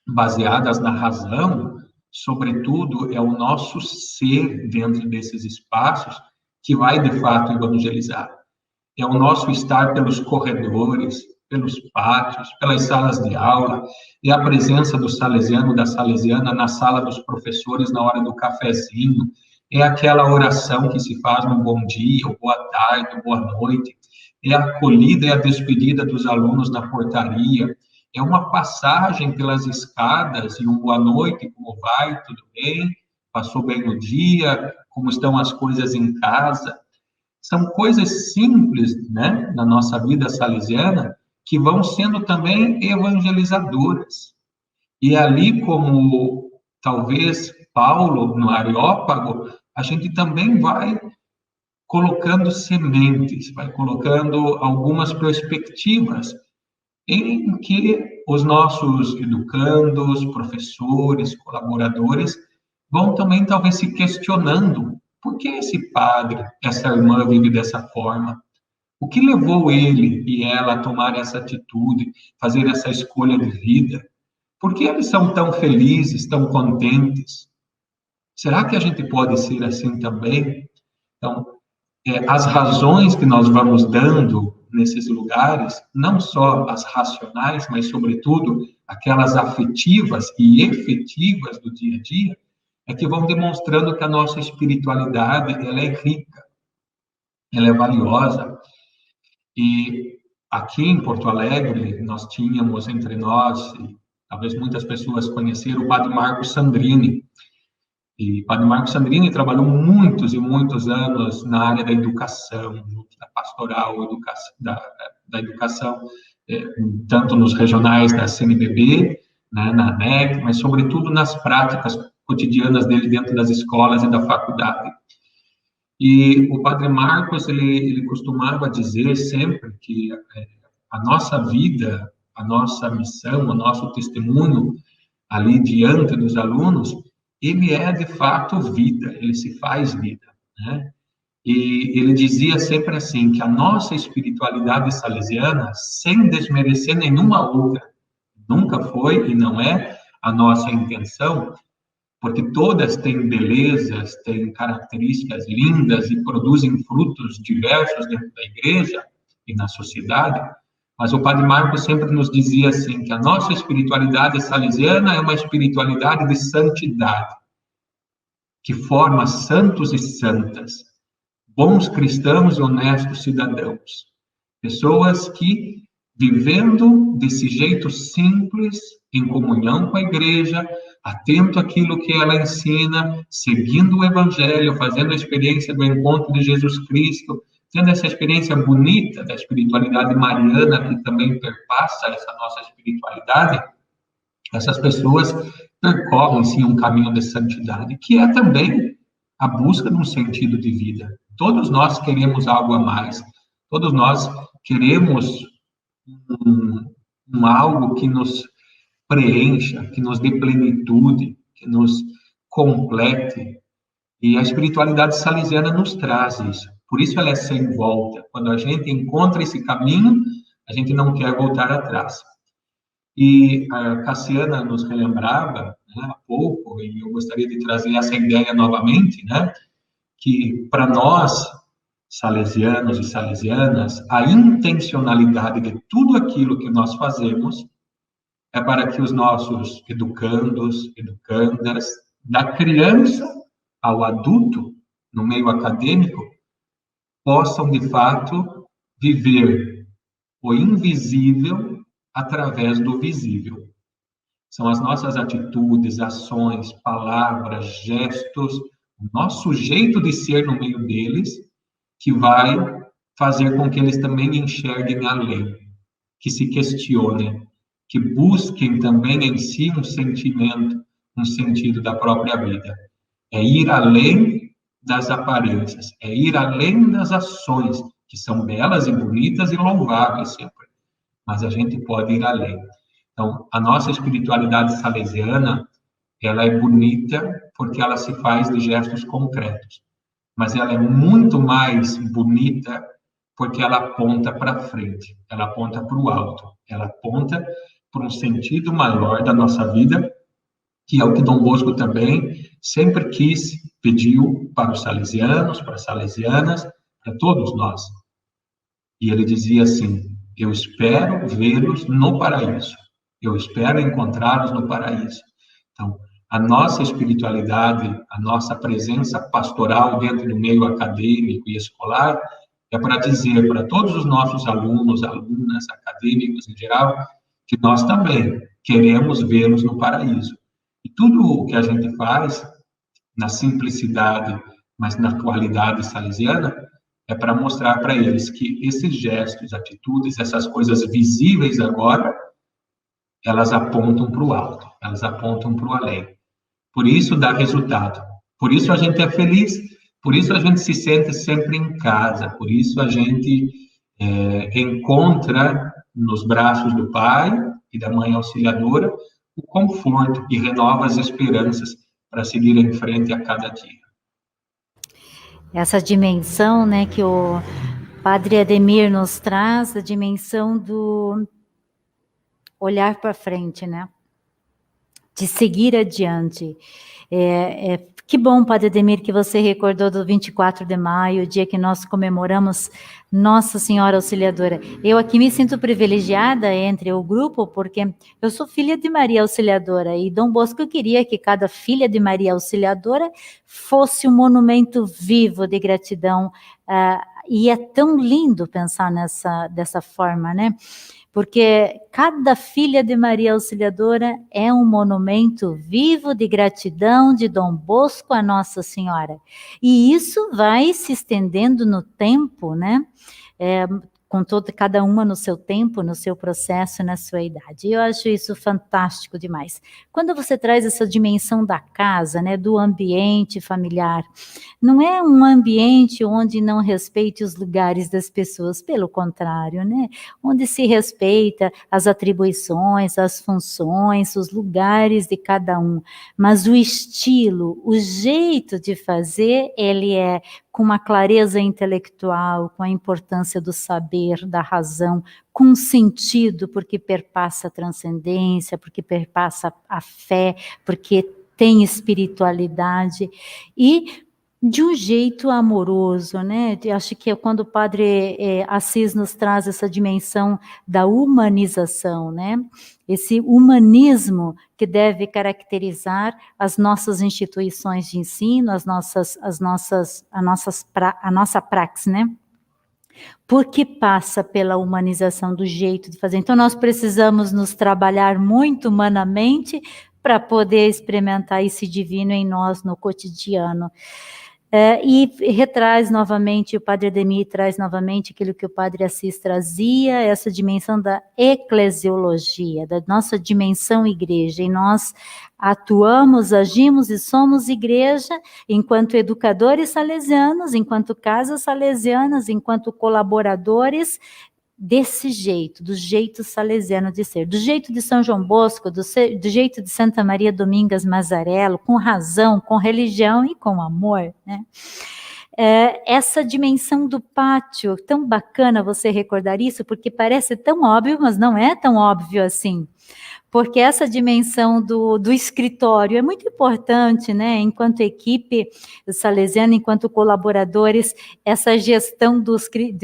S4: baseadas na razão, sobretudo, é o nosso ser dentro desses espaços que vai, de fato, evangelizar. É o nosso estar pelos corredores, pelos pátios, pelas salas de aula, é a presença do salesiano, da salesiana na sala dos professores na hora do cafezinho, é aquela oração que se faz no bom dia, ou boa tarde, ou boa noite, é a acolhida e a despedida dos alunos na portaria, é uma passagem pelas escadas e um boa noite, como vai, tudo bem? Passou bem no dia? Como estão as coisas em casa? São coisas simples, né, na nossa vida salesiana, que vão sendo também evangelizadoras. E ali, como talvez Paulo no Areópago, a gente também vai colocando sementes, vai colocando algumas perspectivas em que os nossos educandos, professores, colaboradores vão também talvez se questionando por que esse padre, essa irmã vive dessa forma? O que levou ele e ela a tomar essa atitude, fazer essa escolha de vida? Por que eles são tão felizes, tão contentes? Será que a gente pode ser assim também? Então, as razões que nós vamos dando nesses lugares, não só as racionais, mas, sobretudo, aquelas afetivas e efetivas do dia a dia, é que vão demonstrando que a nossa espiritualidade ela é rica, ela é valiosa. E aqui em Porto Alegre, nós tínhamos entre nós, e talvez muitas pessoas conheceram, o Padre Marcos Sandrini. E Padre Marcos Sandrini trabalhou muitos e muitos anos na área da educação, da pastoral, da educação, tanto nos regionais da CNBB, né, na ANEC, mas sobretudo nas práticas cotidianas dele dentro das escolas e da faculdade. E o Padre Marcos, ele costumava dizer sempre que a nossa vida, a nossa missão, o nosso testemunho ali diante dos alunos, ele é, de fato, vida, ele se faz vida, né? E ele dizia sempre assim, que a nossa espiritualidade salesiana, sem desmerecer nenhuma outra, nunca foi e não é a nossa intenção, porque todas têm belezas, têm características lindas e produzem frutos diversos dentro da igreja e na sociedade, mas o Padre Marcos sempre nos dizia assim, que a nossa espiritualidade salesiana é uma espiritualidade de santidade, que forma santos e santas, bons cristãos e honestos cidadãos, pessoas que, vivendo desse jeito simples, em comunhão com a igreja, atento àquilo que ela ensina, seguindo o evangelho, fazendo a experiência do encontro de Jesus Cristo, tendo essa experiência bonita da espiritualidade mariana, que também perpassa essa nossa espiritualidade, essas pessoas percorrem, sim, um caminho de santidade, que é também a busca de um sentido de vida. Todos nós queremos algo a mais, todos nós queremos algo que nos preencha, que nos dê plenitude, que nos complete. E a espiritualidade salesiana nos traz isso. Por isso ela é sem volta. Quando a gente encontra esse caminho, a gente não quer voltar atrás. E a Cassiana nos relembrava, né, há pouco, e eu gostaria de trazer essa ideia novamente, né, que para nós, salesianos e salesianas, a intencionalidade de tudo aquilo que nós fazemos é para que os nossos educandos, educandas, da criança ao adulto, no meio acadêmico, possam, de fato, viver o invisível através do visível. São as nossas atitudes, ações, palavras, gestos, o nosso jeito de ser no meio deles, que vai fazer com que eles também enxerguem além, que se questionem, que busquem também em si um sentimento, um sentido da própria vida. É ir além das aparências, é ir além das ações, que são belas e bonitas e louváveis sempre, mas a gente pode ir além. Então, a nossa espiritualidade salesiana, ela é bonita porque ela se faz de gestos concretos, mas ela é muito mais bonita porque ela aponta para frente, ela aponta para o alto, ela aponta para um sentido maior da nossa vida, que é o que Dom Bosco também sempre quis, pediu para os salesianos, para as salesianas, para todos nós. E ele dizia assim: eu espero vê-los no paraíso, eu espero encontrá-los no paraíso. Então, a nossa espiritualidade, a nossa presença pastoral dentro do meio acadêmico e escolar, é para dizer para todos os nossos alunos, alunas, acadêmicos em geral, que nós também queremos vê-los no paraíso. E tudo o que a gente faz, na simplicidade, mas na qualidade salesiana, é para mostrar para eles que esses gestos, atitudes, essas coisas visíveis agora, elas apontam para o alto, elas apontam para o além. Por isso dá resultado. Por isso a gente é feliz, por isso a gente se sente sempre em casa, por isso a gente encontra nos braços do Pai e da Mãe Auxiliadora o conforto e renova as esperanças para seguir em frente a cada dia.
S1: Essa dimensão, né, que o Padre Ademir nos traz, a dimensão do olhar para frente, né? De seguir adiante. Que bom, Padre Ademir, que você recordou do 24 de maio, o dia que nós comemoramos Nossa Senhora Auxiliadora. Eu aqui me sinto privilegiada entre o grupo, porque eu sou filha de Maria Auxiliadora, e Dom Bosco queria que cada filha de Maria Auxiliadora fosse um monumento vivo de gratidão, e é tão lindo pensar dessa forma, né? Porque cada filha de Maria Auxiliadora é um monumento vivo de gratidão de Dom Bosco a Nossa Senhora. E isso vai se estendendo no tempo, né? Com cada uma no seu tempo, no seu processo, na sua idade. Eu acho isso fantástico demais. Quando você traz essa dimensão da casa, né, do ambiente familiar, não é um ambiente onde não respeite os lugares das pessoas, pelo contrário, né, onde se respeita as atribuições, as funções, os lugares de cada um, mas o estilo, o jeito de fazer, ele é com uma clareza intelectual, com a importância do saber, da razão, com sentido, porque perpassa a transcendência, porque perpassa a fé, porque tem espiritualidade, e de um jeito amoroso, né? Eu acho que é quando o Padre Assis nos traz essa dimensão da humanização, né? Esse humanismo que deve caracterizar as nossas instituições de ensino, a nossa praxis, né? Porque passa pela humanização do jeito de fazer. Então, nós precisamos nos trabalhar muito humanamente para poder experimentar esse divino em nós no cotidiano. E retraz novamente, o Padre Ademir traz novamente aquilo que o Padre Assis trazia, essa dimensão da eclesiologia, da nossa dimensão igreja, e nós atuamos, agimos e somos igreja enquanto educadores salesianos, enquanto casas salesianas, enquanto colaboradores, desse jeito, do jeito salesiano de ser, do jeito de São João Bosco, do jeito de Santa Maria Domingas Mazzarello, com razão, com religião e com amor, né? essa dimensão do pátio, tão bacana você recordar isso, porque parece tão óbvio, mas não é tão óbvio assim. Porque essa dimensão do escritório é muito importante, né? Enquanto equipe salesiana, enquanto colaboradores, essa gestão do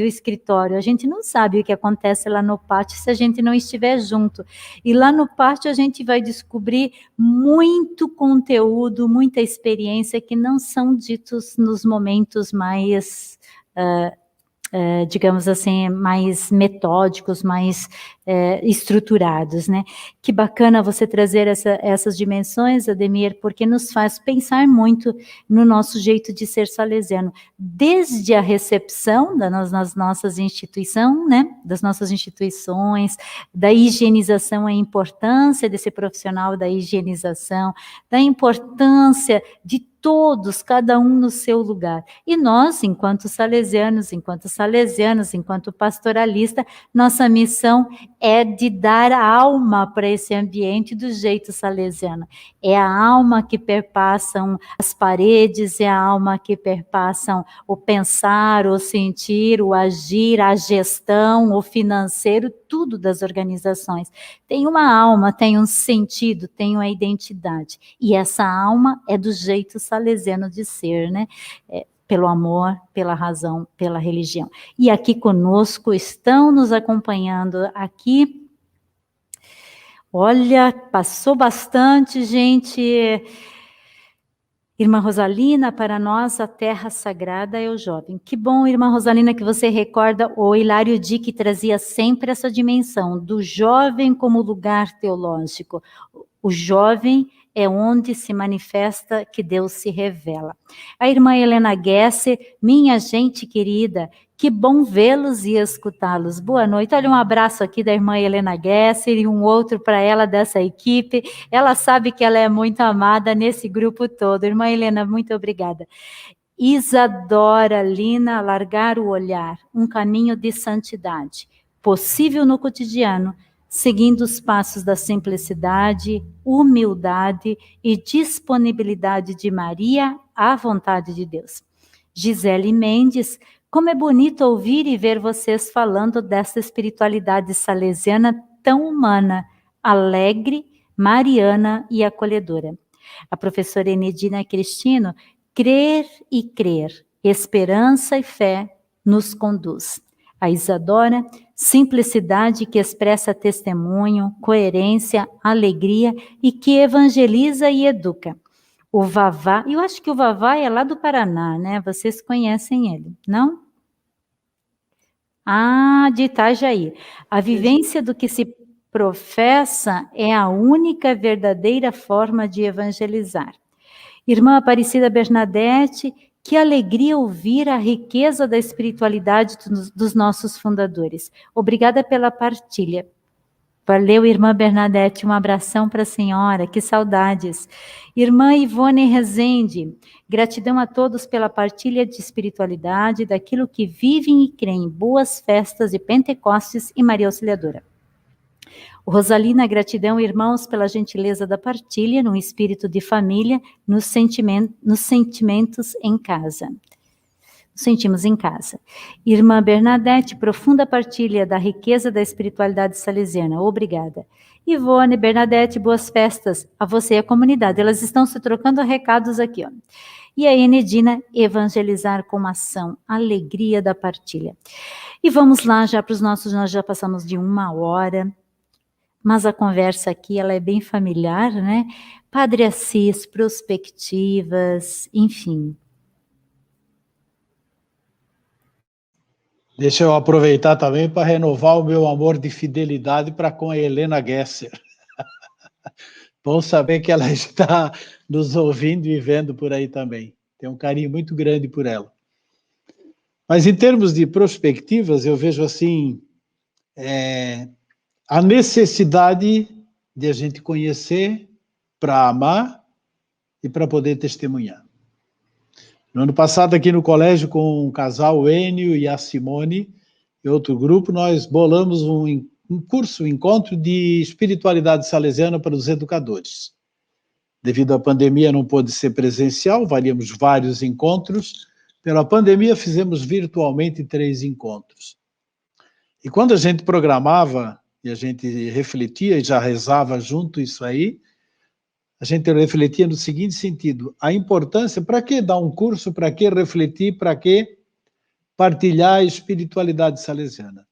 S1: escritório. A gente não sabe o que acontece lá no pátio se a gente não estiver junto. E lá no pátio a gente vai descobrir muito conteúdo, muita experiência que não são ditos nos momentos mais... digamos assim, mais metódicos, mais estruturados, né? Que bacana você trazer essas dimensões, Ademir, porque nos faz pensar muito no nosso jeito de ser salesiano, desde a recepção nas nossas instituições, né? Das nossas instituições, da higienização, a importância desse profissional da higienização, da importância de todos, cada um no seu lugar. E nós, enquanto salesianos, enquanto pastoralista, nossa missão é de dar alma para esse ambiente do jeito salesiano. É a alma que perpassam as paredes, é a alma que perpassam o pensar, o sentir, o agir, a gestão, o financeiro, tudo das organizações. Tem uma alma, tem um sentido, tem uma identidade. E essa alma é do jeito salesiano de ser, né? Pelo amor, pela razão, pela religião. E aqui conosco estão nos acompanhando aqui. Olha, passou bastante, gente. Irmã Rosalina, para nós a terra sagrada é o jovem. Que bom, irmã Rosalina, que você recorda o Hilário Di, que trazia sempre essa dimensão do jovem como lugar teológico. O jovem é onde se manifesta que Deus se revela. A irmã Helena Gesser, minha gente querida, que bom vê-los e escutá-los. Boa noite. Olha, um abraço aqui da irmã Helena Gesser e um outro para ela dessa equipe. Ela sabe que ela é muito amada nesse grupo todo. Irmã Helena, muito obrigada. Isadora Lina, largar o olhar, um caminho de santidade, possível no cotidiano, seguindo os passos da simplicidade, humildade e disponibilidade de Maria à vontade de Deus. Gisele Mendes, como é bonito ouvir e ver vocês falando dessa espiritualidade salesiana tão humana, alegre, mariana e acolhedora. A professora Enedina Cristino, crer e crer, esperança e fé nos conduz. A Isadora, simplicidade que expressa testemunho, coerência, alegria e que evangeliza e educa. O Vavá, eu acho que o Vavá é lá do Paraná, né? Vocês conhecem ele, não? Ah, de Itajaí. A vivência do que se professa é a única verdadeira forma de evangelizar. Irmã Aparecida Bernadette, que alegria ouvir a riqueza da espiritualidade dos nossos fundadores. Obrigada pela partilha. Valeu, irmã Bernadette, um abração para a senhora, que saudades. Irmã Ivone Rezende, gratidão a todos pela partilha de espiritualidade, daquilo que vivem e creem, boas festas de Pentecostes e Maria Auxiliadora. Rosalina, gratidão, irmãos, pela gentileza da partilha, no espírito de família, nos sentimentos em casa. Nos sentimos em casa. Irmã Bernadette, profunda partilha da riqueza da espiritualidade salesiana. Obrigada. Ivone, Bernadette, boas festas a você e a comunidade. Elas estão se trocando recados aqui, ó. E a Enedina, evangelizar com ação, alegria da partilha. E vamos lá já para os nossos, nós já passamos de 1 hora, mas a conversa aqui ela é bem familiar, né? Padre Assis, perspectivas, enfim.
S3: Deixa eu aproveitar também para renovar o meu amor de fidelidade para com a Helena Gesser. Bom saber que ela está nos ouvindo e vendo por aí também. Tenho um carinho muito grande por ela. Mas em termos de perspectivas, eu vejo assim, a necessidade de a gente conhecer para amar e para poder testemunhar. No ano passado, aqui no colégio, com o casal o Enio e a Simone, e outro grupo, nós bolamos um curso, um encontro de espiritualidade salesiana para os educadores. Devido à pandemia, não pôde ser presencial, varíamos vários encontros Pela pandemia, fizemos virtualmente 3 encontros. E quando a gente programava, e a gente refletia e já rezava junto isso aí, a gente refletia no seguinte sentido: a importância, para que dar um curso, para que refletir, para que partilhar a espiritualidade salesiana?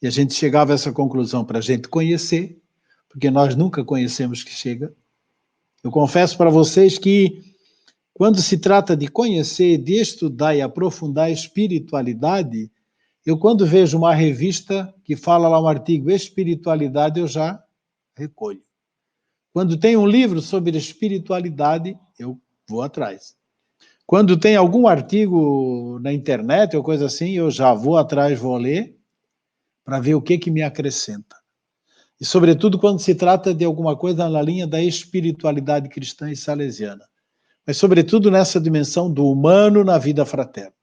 S3: E a gente chegava a essa conclusão para a gente conhecer, porque nós nunca conhecemos que chega. Eu confesso para vocês que, quando se trata de conhecer, de estudar e aprofundar a espiritualidade, eu, quando vejo uma revista que fala lá um artigo espiritualidade, eu já recolho. Quando tem um livro sobre espiritualidade, eu vou atrás. Quando tem algum artigo na internet ou coisa assim, eu já vou atrás, vou ler, para ver o que me acrescenta. E, sobretudo, quando se trata de alguma coisa na linha da espiritualidade cristã e salesiana. Mas, sobretudo, nessa dimensão do humano na vida fraterna.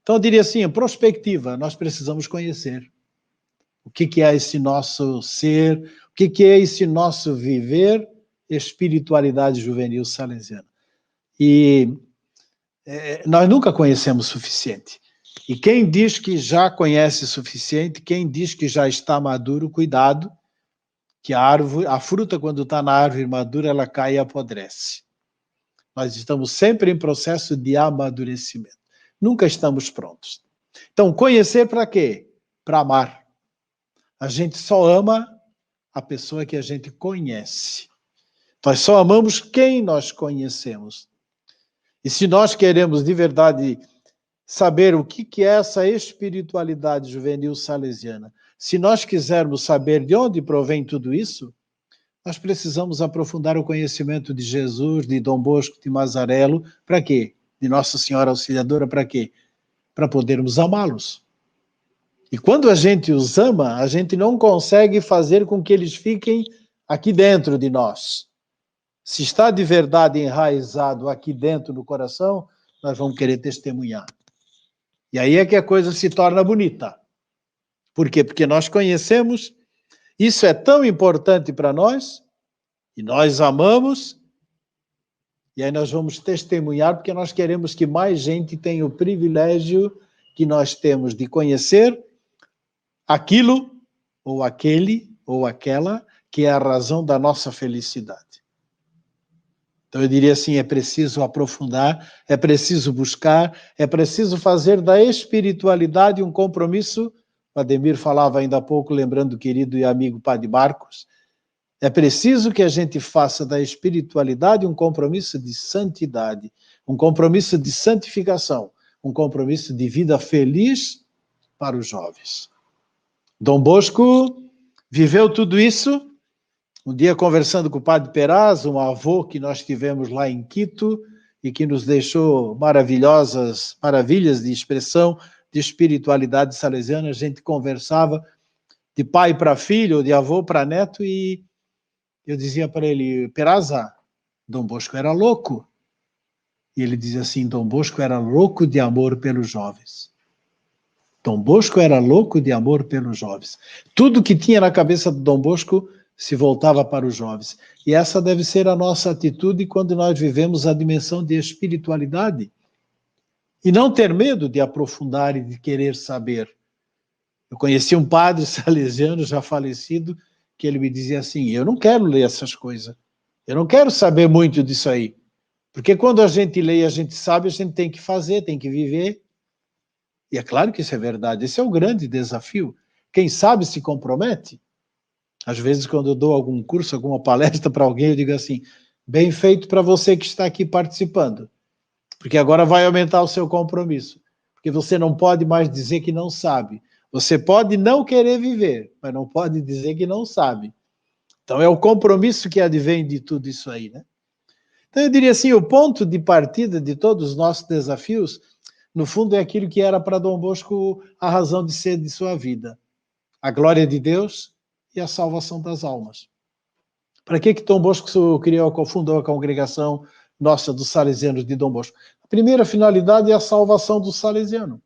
S3: Então, eu diria assim, a prospectiva, nós precisamos conhecer o que é esse nosso ser, o que é esse nosso viver, espiritualidade juvenil salesiana. E nós nunca conhecemos o suficiente. E quem diz que já conhece o suficiente, quem diz que já está maduro, cuidado, que a fruta, quando está na árvore madura, ela cai e apodrece. Nós estamos sempre em processo de amadurecimento. Nunca estamos prontos. Então, conhecer para quê? Para amar. A gente só ama a pessoa que a gente conhece. Nós só amamos quem nós conhecemos. E se nós queremos de verdade saber o que é essa espiritualidade juvenil salesiana, se nós quisermos saber de onde provém tudo isso, nós precisamos aprofundar o conhecimento de Jesus, de Dom Bosco de Mazarello. Para quê? De Nossa Senhora Auxiliadora, para quê? Para podermos amá-los. E quando a gente os ama, a gente não consegue fazer com que eles fiquem aqui dentro de nós. Se está de verdade enraizado aqui dentro do coração, nós vamos querer testemunhar. E aí é que a coisa se torna bonita. Por quê? Porque nós conhecemos, isso é tão importante para nós, e nós amamos, e aí nós vamos testemunhar, porque nós queremos que mais gente tenha o privilégio que nós temos de conhecer aquilo, ou aquele, ou aquela, que é a razão da nossa felicidade. Então eu diria assim, é preciso aprofundar, é preciso buscar, é preciso fazer da espiritualidade um compromisso. O Ademir falava ainda há pouco, lembrando o querido e amigo Padre Marcos, é preciso que a gente faça da espiritualidade um compromisso de santidade, um compromisso de santificação, um compromisso de vida feliz para os jovens. Dom Bosco viveu tudo isso. Um dia, conversando com o Padre Peraz, um avô que nós tivemos lá em Quito e que nos deixou maravilhas de expressão de espiritualidade salesiana, a gente conversava de pai para filho, de avô para neto, e eu dizia para ele: Peraza, Dom Bosco era louco. E ele dizia assim: Dom Bosco era louco de amor pelos jovens. Dom Bosco era louco de amor pelos jovens. Tudo que tinha na cabeça do Dom Bosco se voltava para os jovens. E essa deve ser a nossa atitude quando nós vivemos a dimensão de espiritualidade. E não ter medo de aprofundar e de querer saber. Eu conheci um padre salesiano já falecido, que ele me dizia assim: eu não quero ler essas coisas. Eu não quero saber muito disso aí. Porque quando a gente lê e a gente sabe, a gente tem que fazer, tem que viver. E é claro que isso é verdade. Esse é o grande desafio. Quem sabe se compromete. Às vezes, quando eu dou algum curso, alguma palestra para alguém, eu digo assim: bem feito para você que está aqui participando, porque agora vai aumentar o seu compromisso, porque você não pode mais dizer que não sabe. Você pode não querer viver, mas não pode dizer que não sabe. Então, é o compromisso que advém de tudo isso aí, né? Então, eu diria assim, o ponto de partida de todos os nossos desafios, no fundo, é aquilo que era para Dom Bosco a razão de ser de sua vida: a glória de Deus e a salvação das almas. Para que Dom Bosco fundou a congregação nossa dos salesianos de Dom Bosco? A primeira finalidade é a salvação do salesiano.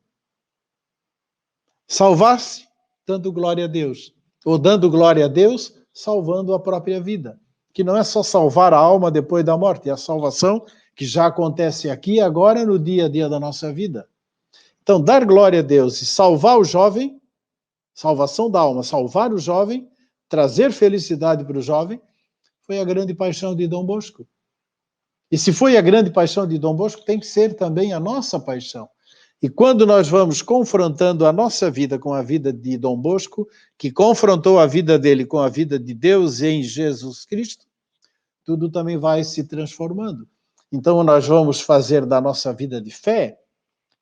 S3: Salvar-se dando glória a Deus, ou dando glória a Deus, salvando a própria vida. Que não é só salvar a alma depois da morte, é a salvação que já acontece aqui e agora no dia a dia da nossa vida. Então, dar glória a Deus e salvar o jovem, salvação da alma, salvar o jovem, trazer felicidade para o jovem, foi a grande paixão de Dom Bosco. E se foi a grande paixão de Dom Bosco, tem que ser também a nossa paixão. E quando nós vamos confrontando a nossa vida com a vida de Dom Bosco, que confrontou a vida dele com a vida de Deus em Jesus Cristo, tudo também vai se transformando. Então nós vamos fazer da nossa vida de fé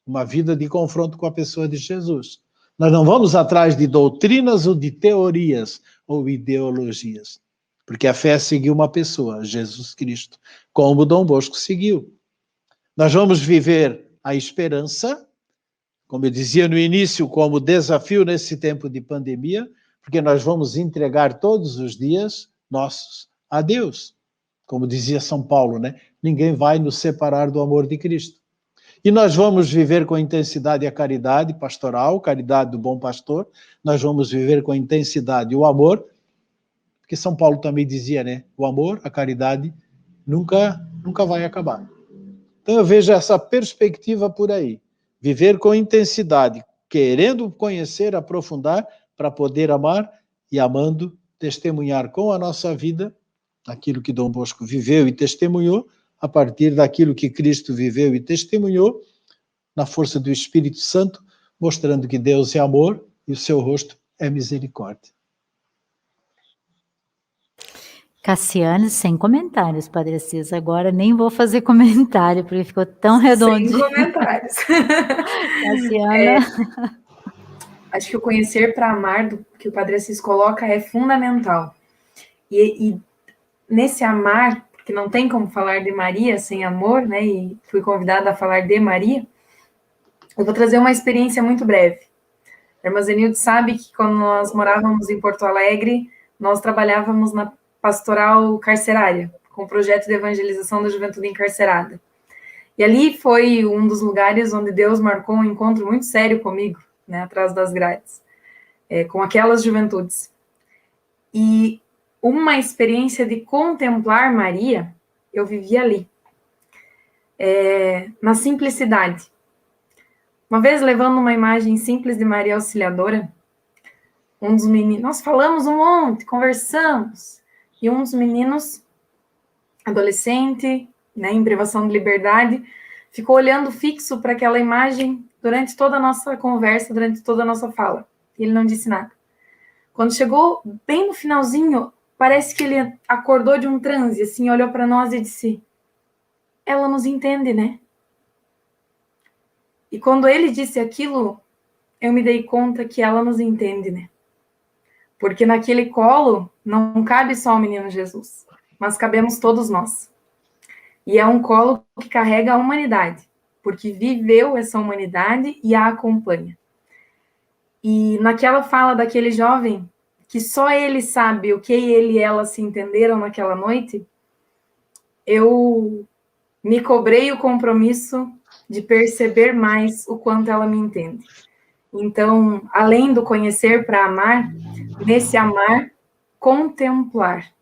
S3: uma vida de confronto com a pessoa de Jesus. Nós não vamos atrás de doutrinas ou de teorias ou ideologias, porque a fé seguiu uma pessoa, Jesus Cristo, como Dom Bosco seguiu. Nós vamos viver a esperança, como eu dizia no início, como desafio nesse tempo de pandemia, porque nós vamos entregar todos os dias nossos a Deus. Como dizia São Paulo, né? Ninguém vai nos separar do amor de Cristo. E nós vamos viver com intensidade a caridade pastoral, caridade do bom pastor. Nós vamos viver com intensidade o amor, porque São Paulo também dizia, né? O amor, a caridade, nunca vai acabar. Então eu vejo essa perspectiva por aí. Viver com intensidade, querendo conhecer, aprofundar, para poder amar e amando, testemunhar com a nossa vida aquilo que Dom Bosco viveu e testemunhou, a partir daquilo que Cristo viveu e testemunhou, na força do Espírito Santo, mostrando que Deus é amor e o seu rosto é misericórdia.
S1: Cassiane, sem comentários, Padre Assis. Agora nem vou fazer comentário, porque ficou tão redondinho.
S2: Sem comentários.
S1: Cassiana.
S2: Acho que o conhecer para amar, que o Padre Assis coloca, é fundamental. E nesse amar, porque não tem como falar de Maria sem amor, né? E fui convidada a falar de Maria. Eu vou trazer uma experiência muito breve. A irmã Zenilde sabe que quando nós morávamos em Porto Alegre, nós trabalhávamos na pastoral carcerária, com o projeto de evangelização da juventude encarcerada. E ali foi um dos lugares onde Deus marcou um encontro muito sério comigo, né, atrás das grades, com aquelas juventudes. E uma experiência de contemplar Maria, eu vivi ali, na simplicidade. Uma vez, levando uma imagem simples de Maria Auxiliadora, um dos meninos, nós falamos um monte, conversamos, e um dos meninos, adolescente, né, em privação de liberdade, ficou olhando fixo para aquela imagem durante toda a nossa conversa, durante toda a nossa fala. E ele não disse nada. Quando chegou bem no finalzinho, parece que ele acordou de um transe, assim, olhou para nós e disse: ela nos entende, né? E quando ele disse aquilo, eu me dei conta que ela nos entende, né? Porque naquele colo não cabe só o menino Jesus, mas cabemos todos nós. E é um colo que carrega a humanidade, porque viveu essa humanidade e a acompanha. E naquela fala daquele jovem, que só ele sabe o que ele e ela se entenderam naquela noite, eu me cobrei o compromisso de perceber mais o quanto ela me entende. Então, além do conhecer para amar, nesse amar, contemplar.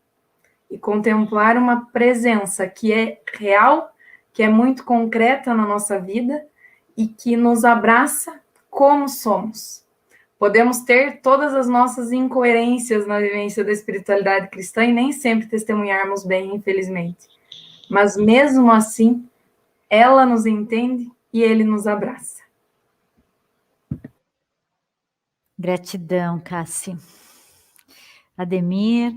S2: E contemplar uma presença que é real, que é muito concreta na nossa vida e que nos abraça como somos. Podemos ter todas as nossas incoerências na vivência da espiritualidade cristã e nem sempre testemunharmos bem, infelizmente. Mas mesmo assim, ela nos entende e ele nos abraça.
S1: Gratidão, Cássia. Ademir.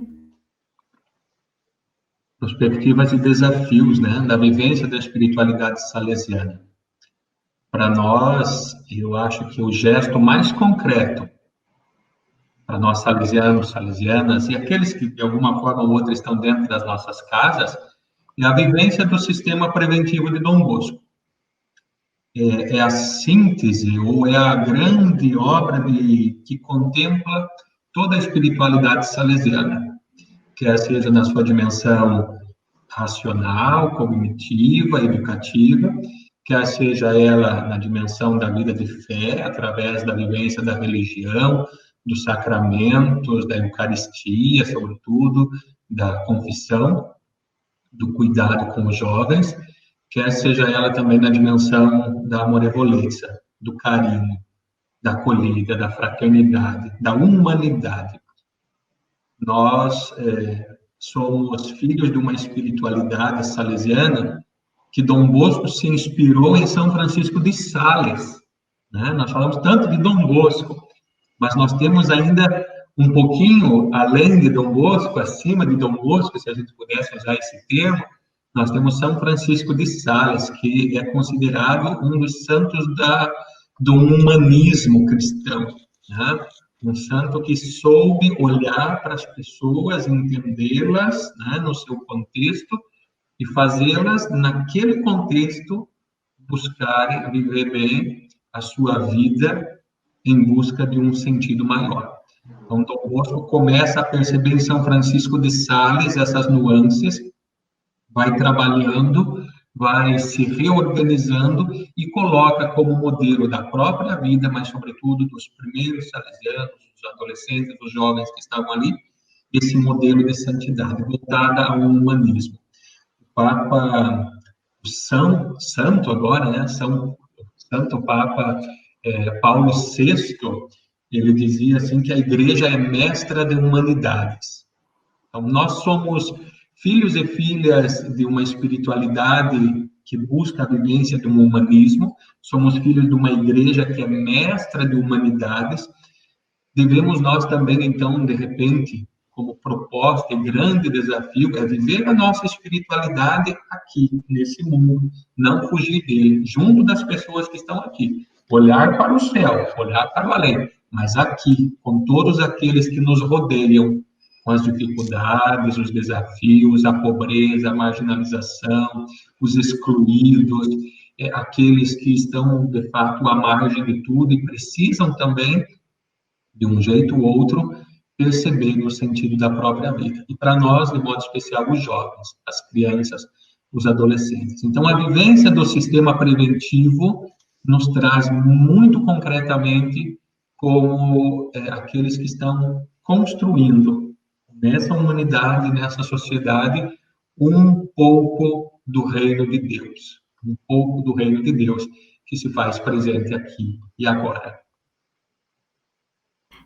S4: Perspectivas e desafios, né, da vivência da espiritualidade salesiana. Para nós, eu acho que o gesto mais concreto para nós salesianos, salesianas e aqueles que de alguma forma ou outra estão dentro das nossas casas é a vivência do sistema preventivo de Dom Bosco. É a síntese ou é a grande obra que contempla toda a espiritualidade salesiana, quer seja na sua dimensão racional, cognitiva, educativa, quer seja ela na dimensão da vida de fé, através da vivência da religião, dos sacramentos, da Eucaristia, sobretudo, da confissão, do cuidado com os jovens, quer seja ela também na dimensão da amorevolência, do carinho, da acolhida, da fraternidade, da humanidade. Nós somos filhos de uma espiritualidade salesiana que Dom Bosco se inspirou em São Francisco de Sales, né? Nós falamos tanto de Dom Bosco, mas nós temos ainda um pouquinho além de Dom Bosco, acima de Dom Bosco, se a gente pudesse usar esse termo, nós temos São Francisco de Sales, que é considerado um dos santos do humanismo cristão, né? Um santo que soube olhar para as pessoas, entendê-las, né, no seu contexto, e fazê-las, naquele contexto, buscarem viver bem a sua vida em busca de um sentido maior. Então, Dom Bosco começa a perceber em São Francisco de Sales essas nuances, vai trabalhando, vai se reorganizando e coloca como modelo da própria vida, mas, sobretudo, dos primeiros salesianos, dos adolescentes, dos jovens que estavam ali, esse modelo de santidade, voltada ao humanismo. Papa Santo agora, né? Santo Papa Paulo VI, ele dizia assim que a Igreja é mestra de humanidades. Então, nós somos filhos e filhas de uma espiritualidade que busca a vivência de um humanismo, somos filhos de uma Igreja que é mestra de humanidades. Devemos nós também, então, de repente, como proposta e grande desafio, é viver a nossa espiritualidade aqui, nesse mundo, não fugir dele, junto das pessoas que estão aqui. Olhar para o céu, olhar para o além, mas aqui, com todos aqueles que nos rodeiam, com as dificuldades, os desafios, a pobreza, a marginalização, os excluídos, aqueles que estão, de fato, à margem de tudo e precisam também, de um jeito ou outro, perceber o sentido da própria vida. E para nós, de modo especial, os jovens, as crianças, os adolescentes. Então, a vivência do sistema preventivo nos traz muito concretamente como aqueles que estão construindo nessa humanidade, nessa sociedade, um pouco do reino de Deus. Um pouco do reino de Deus que se faz presente aqui e agora.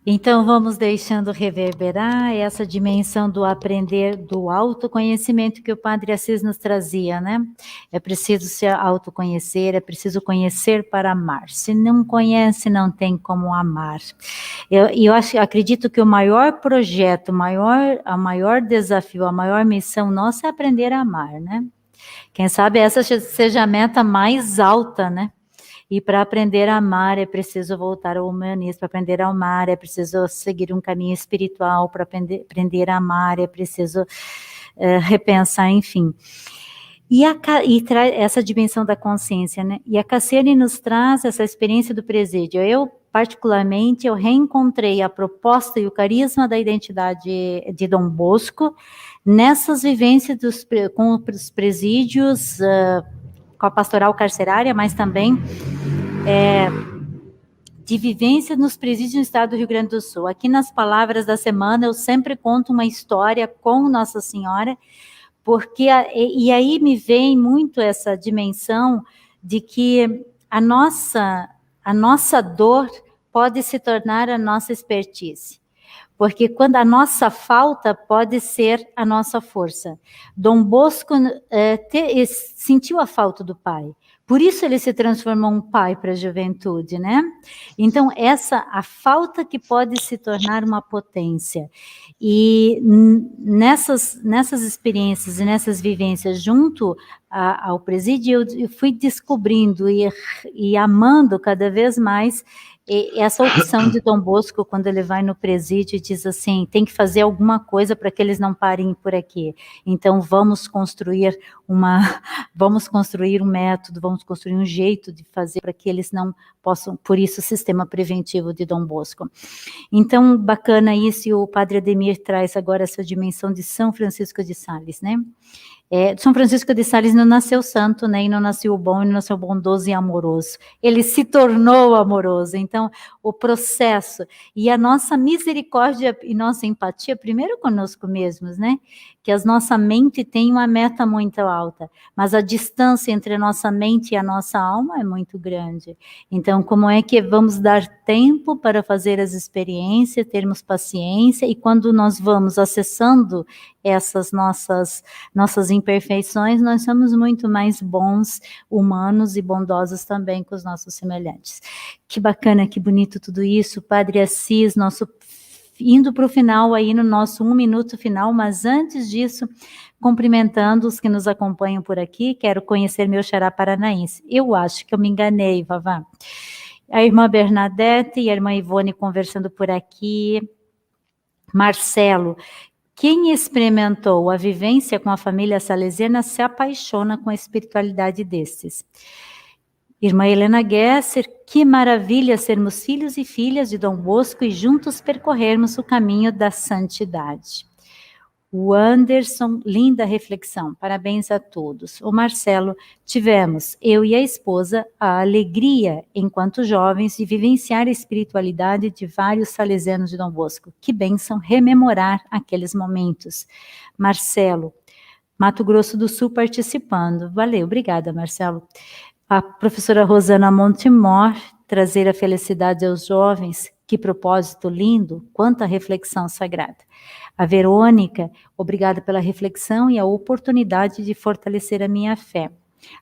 S1: Então, vamos deixando reverberar essa dimensão do aprender, do autoconhecimento que o Padre Assis nos trazia, né? É preciso se autoconhecer, é preciso conhecer para amar. Se não conhece, não tem como amar. Eu acredito que o maior projeto, o maior desafio, a maior missão nossa é aprender a amar, né? Quem sabe essa seja a meta mais alta, né? E para aprender a amar é preciso voltar ao humanismo, para aprender a amar é preciso seguir um caminho espiritual, para aprender a amar é preciso repensar, enfim. E essa dimensão da consciência, né? E a Cassiane nos traz essa experiência do presídio. Eu, particularmente, reencontrei a proposta e o carisma da identidade de Dom Bosco nessas vivências com os presídios, com a pastoral carcerária, mas também de vivência nos presídios no estado do Rio Grande do Sul. Aqui nas Palavras da Semana eu sempre conto uma história com Nossa Senhora, porque e aí me vem muito essa dimensão de que a nossa dor pode se tornar a nossa expertise. Porque quando a nossa falta pode ser a nossa força. Dom Bosco sentiu a falta do pai. Por isso ele se transformou um pai para a juventude, né? Então, a falta que pode se tornar uma potência. E nessas experiências e nessas vivências junto ao presídio, eu fui descobrindo e amando cada vez mais essa opção de Dom Bosco, quando ele vai no presídio e diz assim, tem que fazer alguma coisa para que eles não parem por aqui. Então, vamos construir um método, vamos construir um jeito de fazer para que eles não possam, por isso o sistema preventivo de Dom Bosco. Então, bacana isso, e o Padre Ademir traz agora essa dimensão de São Francisco de Sales, né? São Francisco de Sales não nasceu santo, né? E não nasceu bom, e não nasceu bondoso e amoroso. Ele se tornou amoroso. Então, o processo e a nossa misericórdia e nossa empatia, primeiro conosco mesmos, né? Que a nossa mente tem uma meta muito alta, mas a distância entre a nossa mente e a nossa alma é muito grande. Então, como é que vamos dar tempo para fazer as experiências, termos paciência, e quando nós vamos acessando essas nossas imperfeições, nós somos muito mais bons, humanos e bondosos também com os nossos semelhantes. Que bacana, que bonito tudo isso. Padre Assis, indo para o final aí, no nosso 1 minuto final, mas antes disso, cumprimentando os que nos acompanham por aqui, quero conhecer meu xará paranaense. Eu acho que eu me enganei, Vavá. A irmã Bernadette e a irmã Ivone conversando por aqui. Marcelo, quem experimentou a vivência com a família salesiana se apaixona com a espiritualidade desses. Irmã Helena Gesser, que maravilha sermos filhos e filhas de Dom Bosco e juntos percorrermos o caminho da santidade. O Anderson, linda reflexão, parabéns a todos. O Marcelo, tivemos, eu e a esposa, a alegria, enquanto jovens, de vivenciar a espiritualidade de vários salesianos de Dom Bosco. Que bênção rememorar aqueles momentos. Marcelo, Mato Grosso do Sul participando. Valeu, obrigada, Marcelo. A professora Rosana Montemor, trazer a felicidade aos jovens, que propósito lindo, quanta reflexão sagrada. A Verônica, obrigada pela reflexão e a oportunidade de fortalecer a minha fé.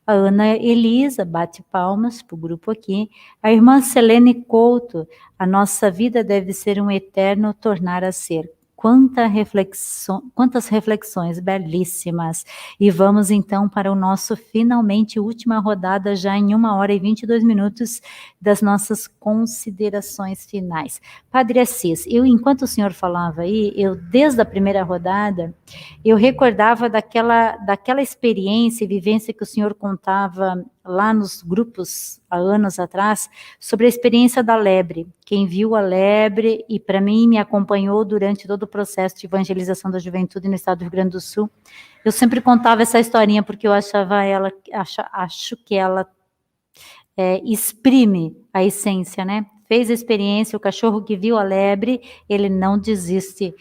S1: A Ana Elisa, bate palmas para o grupo aqui. A irmã Selene Couto, a nossa vida deve ser um eterno tornar a ser. Quantas reflexões belíssimas. E vamos então para o nosso finalmente última rodada, já em 1 hora e 22 minutos, das nossas considerações finais. Padre Assis, enquanto o senhor falava aí, desde a primeira rodada, eu recordava daquela experiência e vivência que o senhor contava lá nos grupos, há anos atrás, sobre a experiência da lebre. Quem viu a lebre, e para mim me acompanhou durante todo o processo de evangelização da juventude no estado do Rio Grande do Sul, eu sempre contava essa historinha, porque eu acho que ela exprime a essência, né? Fez a experiência, o cachorro que viu a lebre, ele não desiste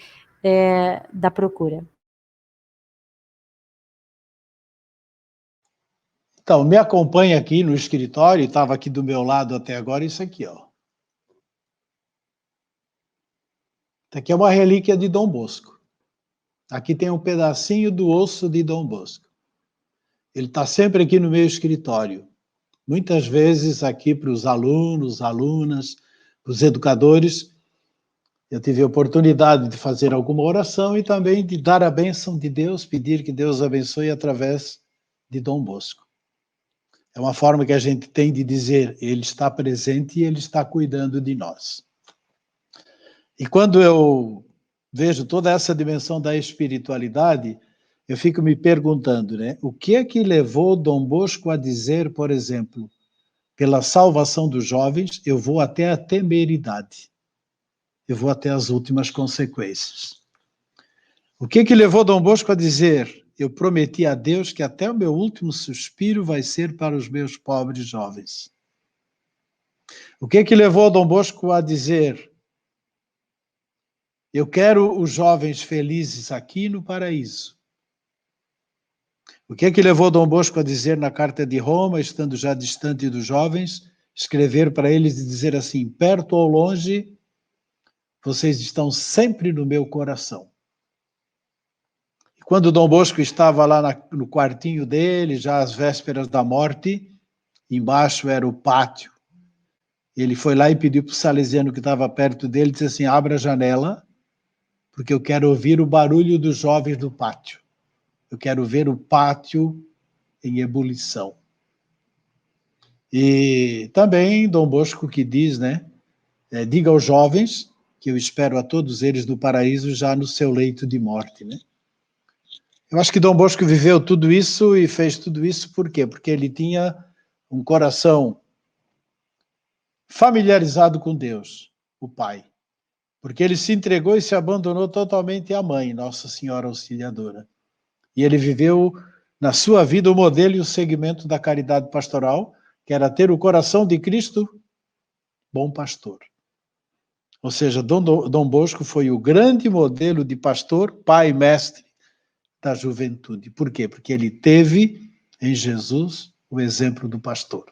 S1: da procura.
S3: Então, me acompanha aqui no escritório, estava aqui do meu lado até agora, isso aqui, ó. Isso aqui é uma relíquia de Dom Bosco. Aqui tem um pedacinho do osso de Dom Bosco. Ele está sempre aqui no meu escritório. Muitas vezes aqui para os alunos, alunas, para os educadores, eu tive a oportunidade de fazer alguma oração e também de dar a bênção de Deus, pedir que Deus abençoe através de Dom Bosco. É uma forma que a gente tem de dizer, ele está presente e ele está cuidando de nós. E quando eu vejo toda essa dimensão da espiritualidade, eu fico me perguntando, né? O que é que levou Dom Bosco a dizer, por exemplo, pela salvação dos jovens, eu vou até a temeridade. Eu vou até as últimas consequências. O que é que levou Dom Bosco a dizer, eu prometi a Deus que até o meu último suspiro vai ser para os meus pobres jovens? O que é que levou Dom Bosco a dizer, eu quero os jovens felizes aqui no paraíso? O que é que levou Dom Bosco a dizer na carta de Roma, estando já distante dos jovens, escrever para eles e dizer assim, perto ou longe, vocês estão sempre no meu coração. E quando Dom Bosco estava lá no quartinho dele, já às vésperas da morte, embaixo era o pátio, ele foi lá e pediu para o salesiano que estava perto dele, disse assim, abra a janela, porque eu quero ouvir o barulho dos jovens do pátio. Eu quero ver o pátio em ebulição. E também Dom Bosco que diz, né? Diga aos jovens que eu espero a todos eles no paraíso já no seu leito de morte, né? Eu acho que Dom Bosco viveu tudo isso e fez tudo isso por quê? Porque ele tinha um coração familiarizado com Deus, o Pai. Porque ele se entregou e se abandonou totalmente à Mãe, Nossa Senhora Auxiliadora. E ele viveu na sua vida o modelo e o segmento da caridade pastoral, que era ter o coração de Cristo, bom pastor. Ou seja, Dom Bosco foi o grande modelo de pastor, pai e mestre da juventude. Por quê? Porque ele teve em Jesus o exemplo do pastor.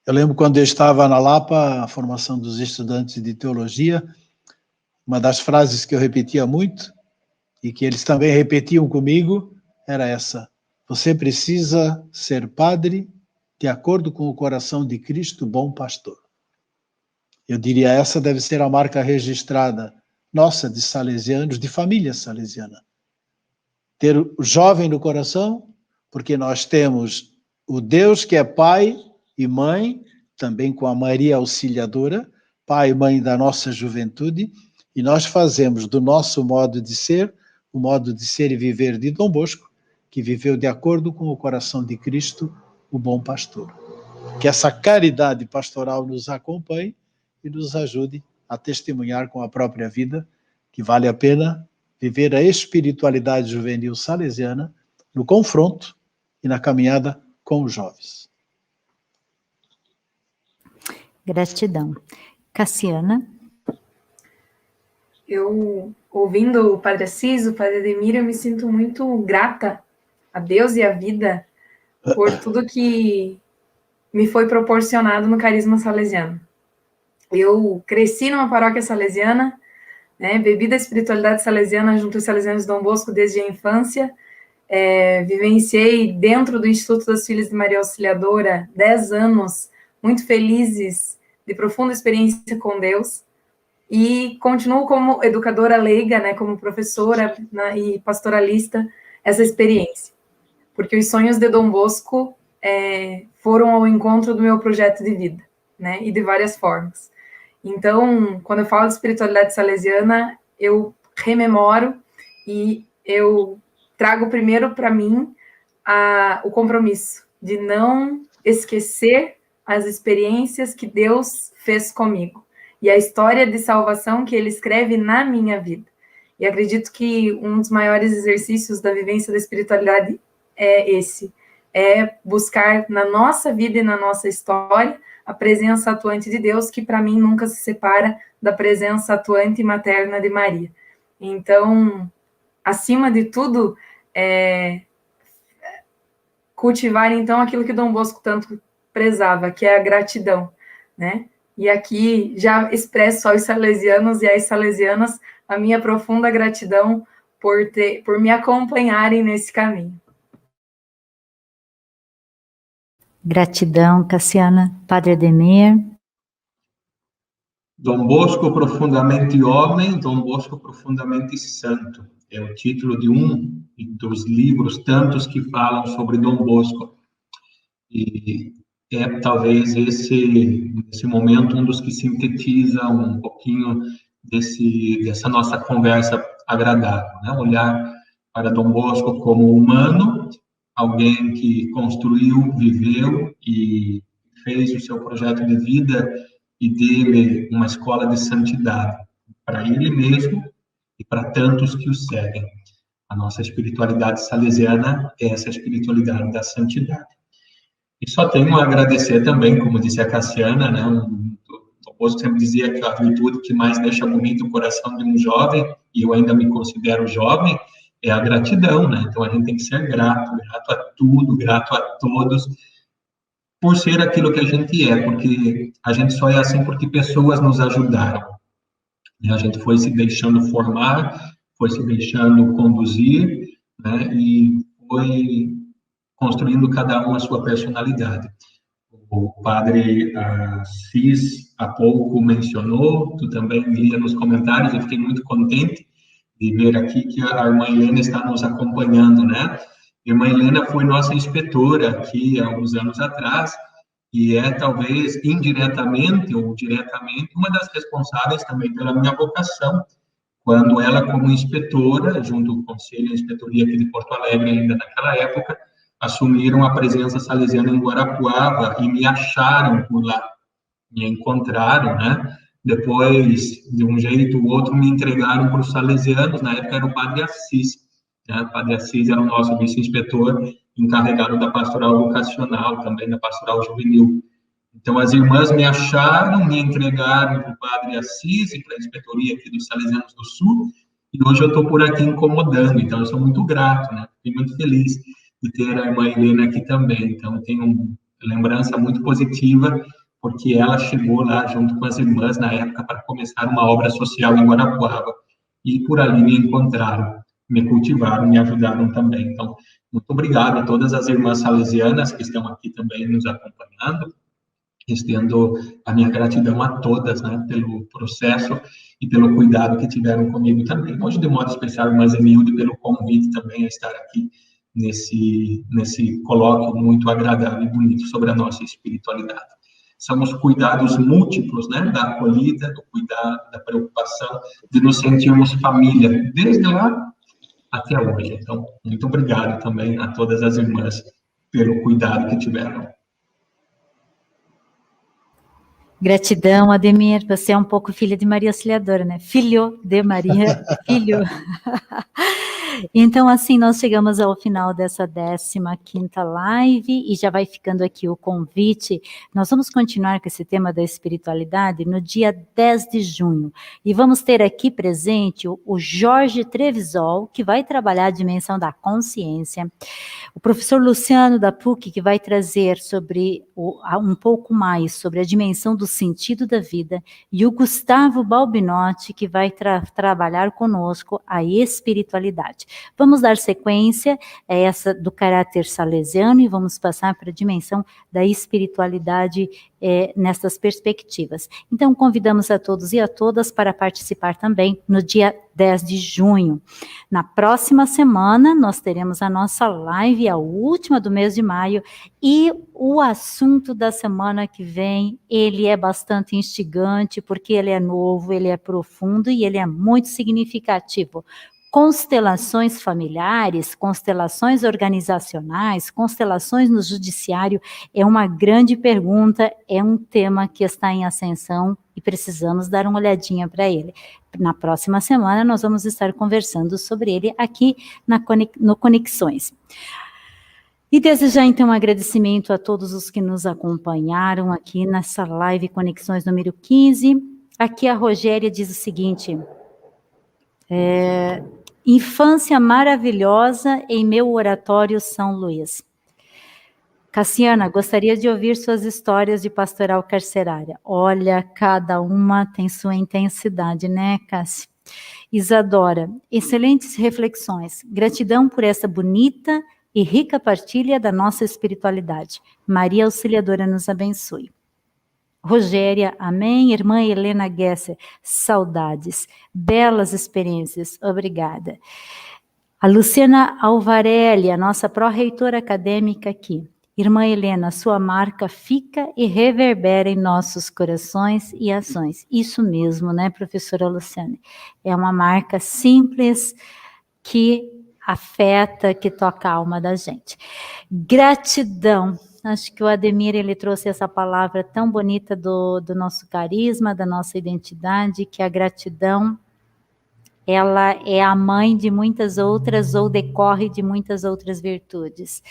S3: Eu lembro quando eu estava na Lapa, a formação dos estudantes de teologia, uma das frases que eu repetia muito, e que eles também repetiam comigo, era essa: você precisa ser padre de acordo com o coração de Cristo, bom pastor. Eu diria, essa deve ser a marca registrada nossa de salesianos, de família salesiana. Ter o jovem no coração, porque nós temos o Deus que é pai e mãe, também com a Maria Auxiliadora, pai e mãe da nossa juventude, e nós fazemos do nosso modo de ser, o modo de ser e viver de Dom Bosco, que viveu de acordo com o coração de Cristo, o bom pastor. Que essa caridade pastoral nos acompanhe e nos ajude a testemunhar com a própria vida que vale a pena viver a espiritualidade juvenil salesiana no confronto e na caminhada com os jovens.
S1: Gratidão. Cassiana?
S2: Eu, ouvindo o Padre Assis, o Padre Ademir, eu me sinto muito grata a Deus e à vida por tudo que me foi proporcionado no carisma salesiano. Eu cresci numa paróquia salesiana, né, bebi da espiritualidade salesiana junto aos salesianos de Dom Bosco desde a infância, vivenciei dentro do Instituto das Filhas de Maria Auxiliadora 10 anos muito felizes, de profunda experiência com Deus, e continuo como educadora leiga, né, como professora e pastoralista, essa experiência, porque os sonhos de Dom Bosco foram ao encontro do meu projeto de vida, né, e de várias formas. Então, quando eu falo de espiritualidade salesiana, eu rememoro e eu trago primeiro para mim o compromisso de não esquecer as experiências que Deus fez comigo e a história de salvação que Ele escreve na minha vida. E acredito que um dos maiores exercícios da vivência da espiritualidade é esse, é buscar na nossa vida e na nossa história a presença atuante de Deus, que para mim nunca se separa da presença atuante e materna de Maria. Então, acima de tudo, cultivar então aquilo que Dom Bosco tanto prezava, que é a gratidão, né? E aqui já expresso aos salesianos e às salesianas a minha profunda gratidão por me acompanharem nesse caminho.
S1: Gratidão, Cassiana. Padre Ademir?
S4: Dom Bosco profundamente homem, Dom Bosco profundamente santo. É o título de um dos livros tantos que falam sobre Dom Bosco. E é talvez nesse momento um dos que sintetiza um pouquinho dessa nossa conversa agradável, né? Olhar para Dom Bosco como humano, alguém que construiu, viveu e fez o seu projeto de vida e dele uma escola de santidade para ele mesmo e para tantos que o seguem. A nossa espiritualidade salesiana é essa espiritualidade da santidade. E só tenho a agradecer também, como disse a Cassiana, né? O Bosco sempre dizia que a virtude que mais deixa bonito o coração de um jovem, e eu ainda me considero jovem, é a gratidão, né? Então a gente tem que ser grato a tudo, grato a todos, por ser aquilo que a gente é, porque a gente só é assim porque pessoas nos ajudaram. E a gente foi se deixando formar, foi se deixando conduzir, né? E foi construindo cada um a sua personalidade. O padre Assis há pouco mencionou, tu também lia nos comentários, eu fiquei muito contente de ver aqui que a irmã Helena está nos acompanhando, né? A irmã Helena foi nossa inspetora aqui há uns anos atrás, e é talvez indiretamente ou diretamente uma das responsáveis também pela minha vocação, quando ela, como inspetora, junto com o Conselho e a Inspetoria aqui de Porto Alegre, ainda naquela época, assumiram a presença salesiana em Guarapuava e me acharam por lá, me encontraram, né? Depois, de um jeito ou outro, me entregaram para os salesianos, na época era o padre Assis, né? O Padre Assis era o nosso vice-inspetor, encarregado da pastoral vocacional, também da pastoral juvenil. Então, as irmãs me acharam, me entregaram para o Padre Assis e para a inspetoria aqui dos Salesianos do Sul, e hoje eu estou por aqui incomodando, então eu sou muito grato, né? Fiquei muito feliz de ter a irmã Helena aqui também, então tenho uma lembrança muito positiva, porque ela chegou lá junto com as irmãs na época para começar uma obra social em Guarapuava, e por ali me encontraram, me cultivaram, me ajudaram também. Então, muito obrigado a todas as irmãs salesianas que estão aqui também nos acompanhando, estendo a minha gratidão a todas, né, pelo processo e pelo cuidado que tiveram comigo também. Hoje, de modo especial, irmã Zenilde, pelo convite também a estar aqui nesse colóquio muito agradável e bonito sobre a nossa espiritualidade. São os cuidados múltiplos, né, da acolhida, do cuidado, da preocupação, de nos sentirmos família, desde lá até hoje. Então, muito obrigado também a todas as irmãs pelo cuidado que tiveram.
S1: Gratidão, Ademir. Você é um pouco filha de Maria Auxiliadora, né? Filho de Maria, filho. Então, assim, nós chegamos ao final dessa 15ª live e já vai ficando aqui o convite. Nós vamos continuar com esse tema da espiritualidade no dia 10 de junho. E vamos ter aqui presente o Jorge Trevisol, que vai trabalhar a dimensão da consciência. O professor Luciano da PUC, que vai trazer um pouco mais sobre a dimensão do sentido da vida. E o Gustavo Balbinotti, que vai trabalhar conosco a espiritualidade. Vamos dar sequência a essa do caráter salesiano e vamos passar para a dimensão da espiritualidade nessas perspectivas. Então, convidamos a todos e a todas para participar também no dia 10 de junho. Na próxima semana, nós teremos a nossa live, a última do mês de maio, e o assunto da semana que vem, ele é bastante instigante, porque ele é novo, ele é profundo e ele é muito significativo. Constelações familiares, constelações organizacionais, constelações no judiciário, é uma grande pergunta, é um tema que está em ascensão e precisamos dar uma olhadinha para ele. Na próxima semana nós vamos estar conversando sobre ele aqui no Conexões. E desejar então um agradecimento a todos os que nos acompanharam aqui nessa live Conexões número 15. Aqui a Rogéria diz o seguinte: infância maravilhosa em meu oratório São Luís. Cassiana, gostaria de ouvir suas histórias de pastoral carcerária. Olha, cada uma tem sua intensidade, né, Cassi? Isadora, excelentes reflexões. Gratidão por essa bonita e rica partilha da nossa espiritualidade. Maria Auxiliadora nos abençoe. Rogéria, amém. Irmã Helena Gesser, saudades. Belas experiências, obrigada. A Luciana Alvarelli, a nossa pró-reitora acadêmica aqui. Irmã Helena, sua marca fica e reverbera em nossos corações e ações. Isso mesmo, né, professora Luciana? É uma marca simples que afeta, que toca a alma da gente. Gratidão. Acho que o Ademir, ele trouxe essa palavra tão bonita do nosso carisma, da nossa identidade, que a gratidão, ela é a mãe de muitas outras, ou decorre de muitas outras virtudes.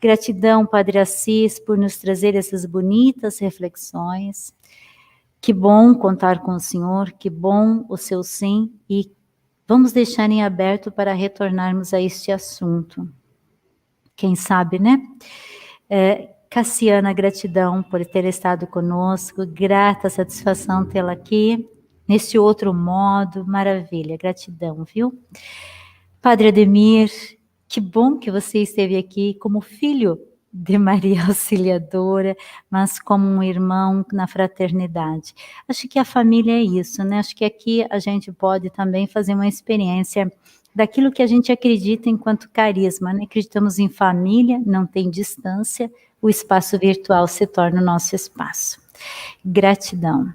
S1: Gratidão, Padre Assis, por nos trazer essas bonitas reflexões. Que bom contar com o Senhor, que bom o seu sim, e vamos deixar em aberto para retornarmos a este assunto. Quem sabe, né? Cassiana, gratidão por ter estado conosco, grata satisfação tê-la aqui, nesse outro modo, maravilha, gratidão, viu? Padre Ademir, que bom que você esteve aqui como filho de Maria Auxiliadora, mas como um irmão na fraternidade. Acho que a família é isso, né? Acho que aqui a gente pode também fazer uma experiência daquilo que a gente acredita enquanto carisma, né? Acreditamos em família, não tem distância, o espaço virtual se torna o nosso espaço. Gratidão.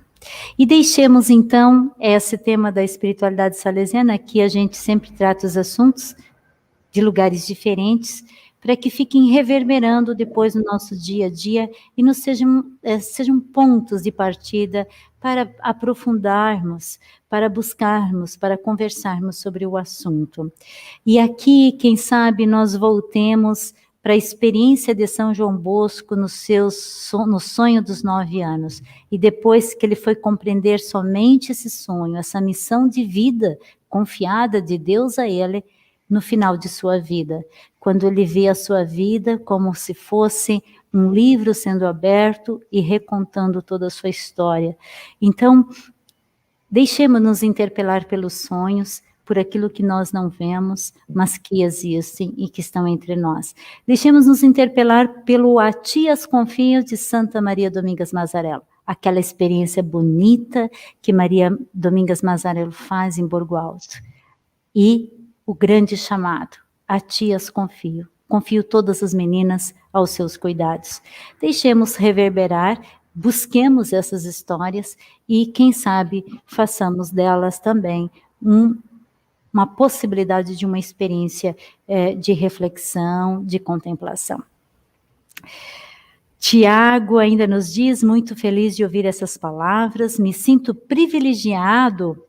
S1: E deixemos, então, esse tema da espiritualidade salesiana, aqui a gente sempre trata os assuntos de lugares diferentes, para que fiquem reverberando depois no nosso dia a dia e nos sejam pontos de partida para aprofundarmos, para buscarmos, para conversarmos sobre o assunto. E aqui, quem sabe, nós voltemos para a experiência de São João Bosco no sonho dos 9 anos. E depois que ele foi compreender somente esse sonho, essa missão de vida confiada de Deus a ele, no final de sua vida, quando ele vê a sua vida como se fosse um livro sendo aberto e recontando toda a sua história. Então, deixemos-nos interpelar pelos sonhos, por aquilo que nós não vemos, mas que existem e que estão entre nós. Deixemos-nos interpelar pelo A Ti as Confio de Santa Maria Domingas Mazzarello, aquela experiência bonita que Maria Domingas Mazzarello faz em Borgo Alto. E o grande chamado, a Ti as confio. Confio todas as meninas aos seus cuidados. Deixemos reverberar, busquemos essas histórias e, quem sabe, façamos delas também uma possibilidade de uma experiência de reflexão, de contemplação. Tiago ainda nos diz, muito feliz de ouvir essas palavras, me sinto privilegiado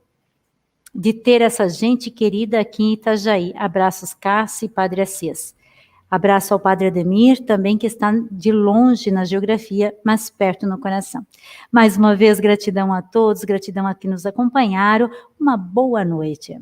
S1: de ter essa gente querida aqui em Itajaí. Abraços, Cássia e Padre Assis. Abraço ao Padre Ademir, também que está de longe na geografia, mas perto no coração. Mais uma vez, gratidão a todos, gratidão a que nos acompanharam. Uma boa noite.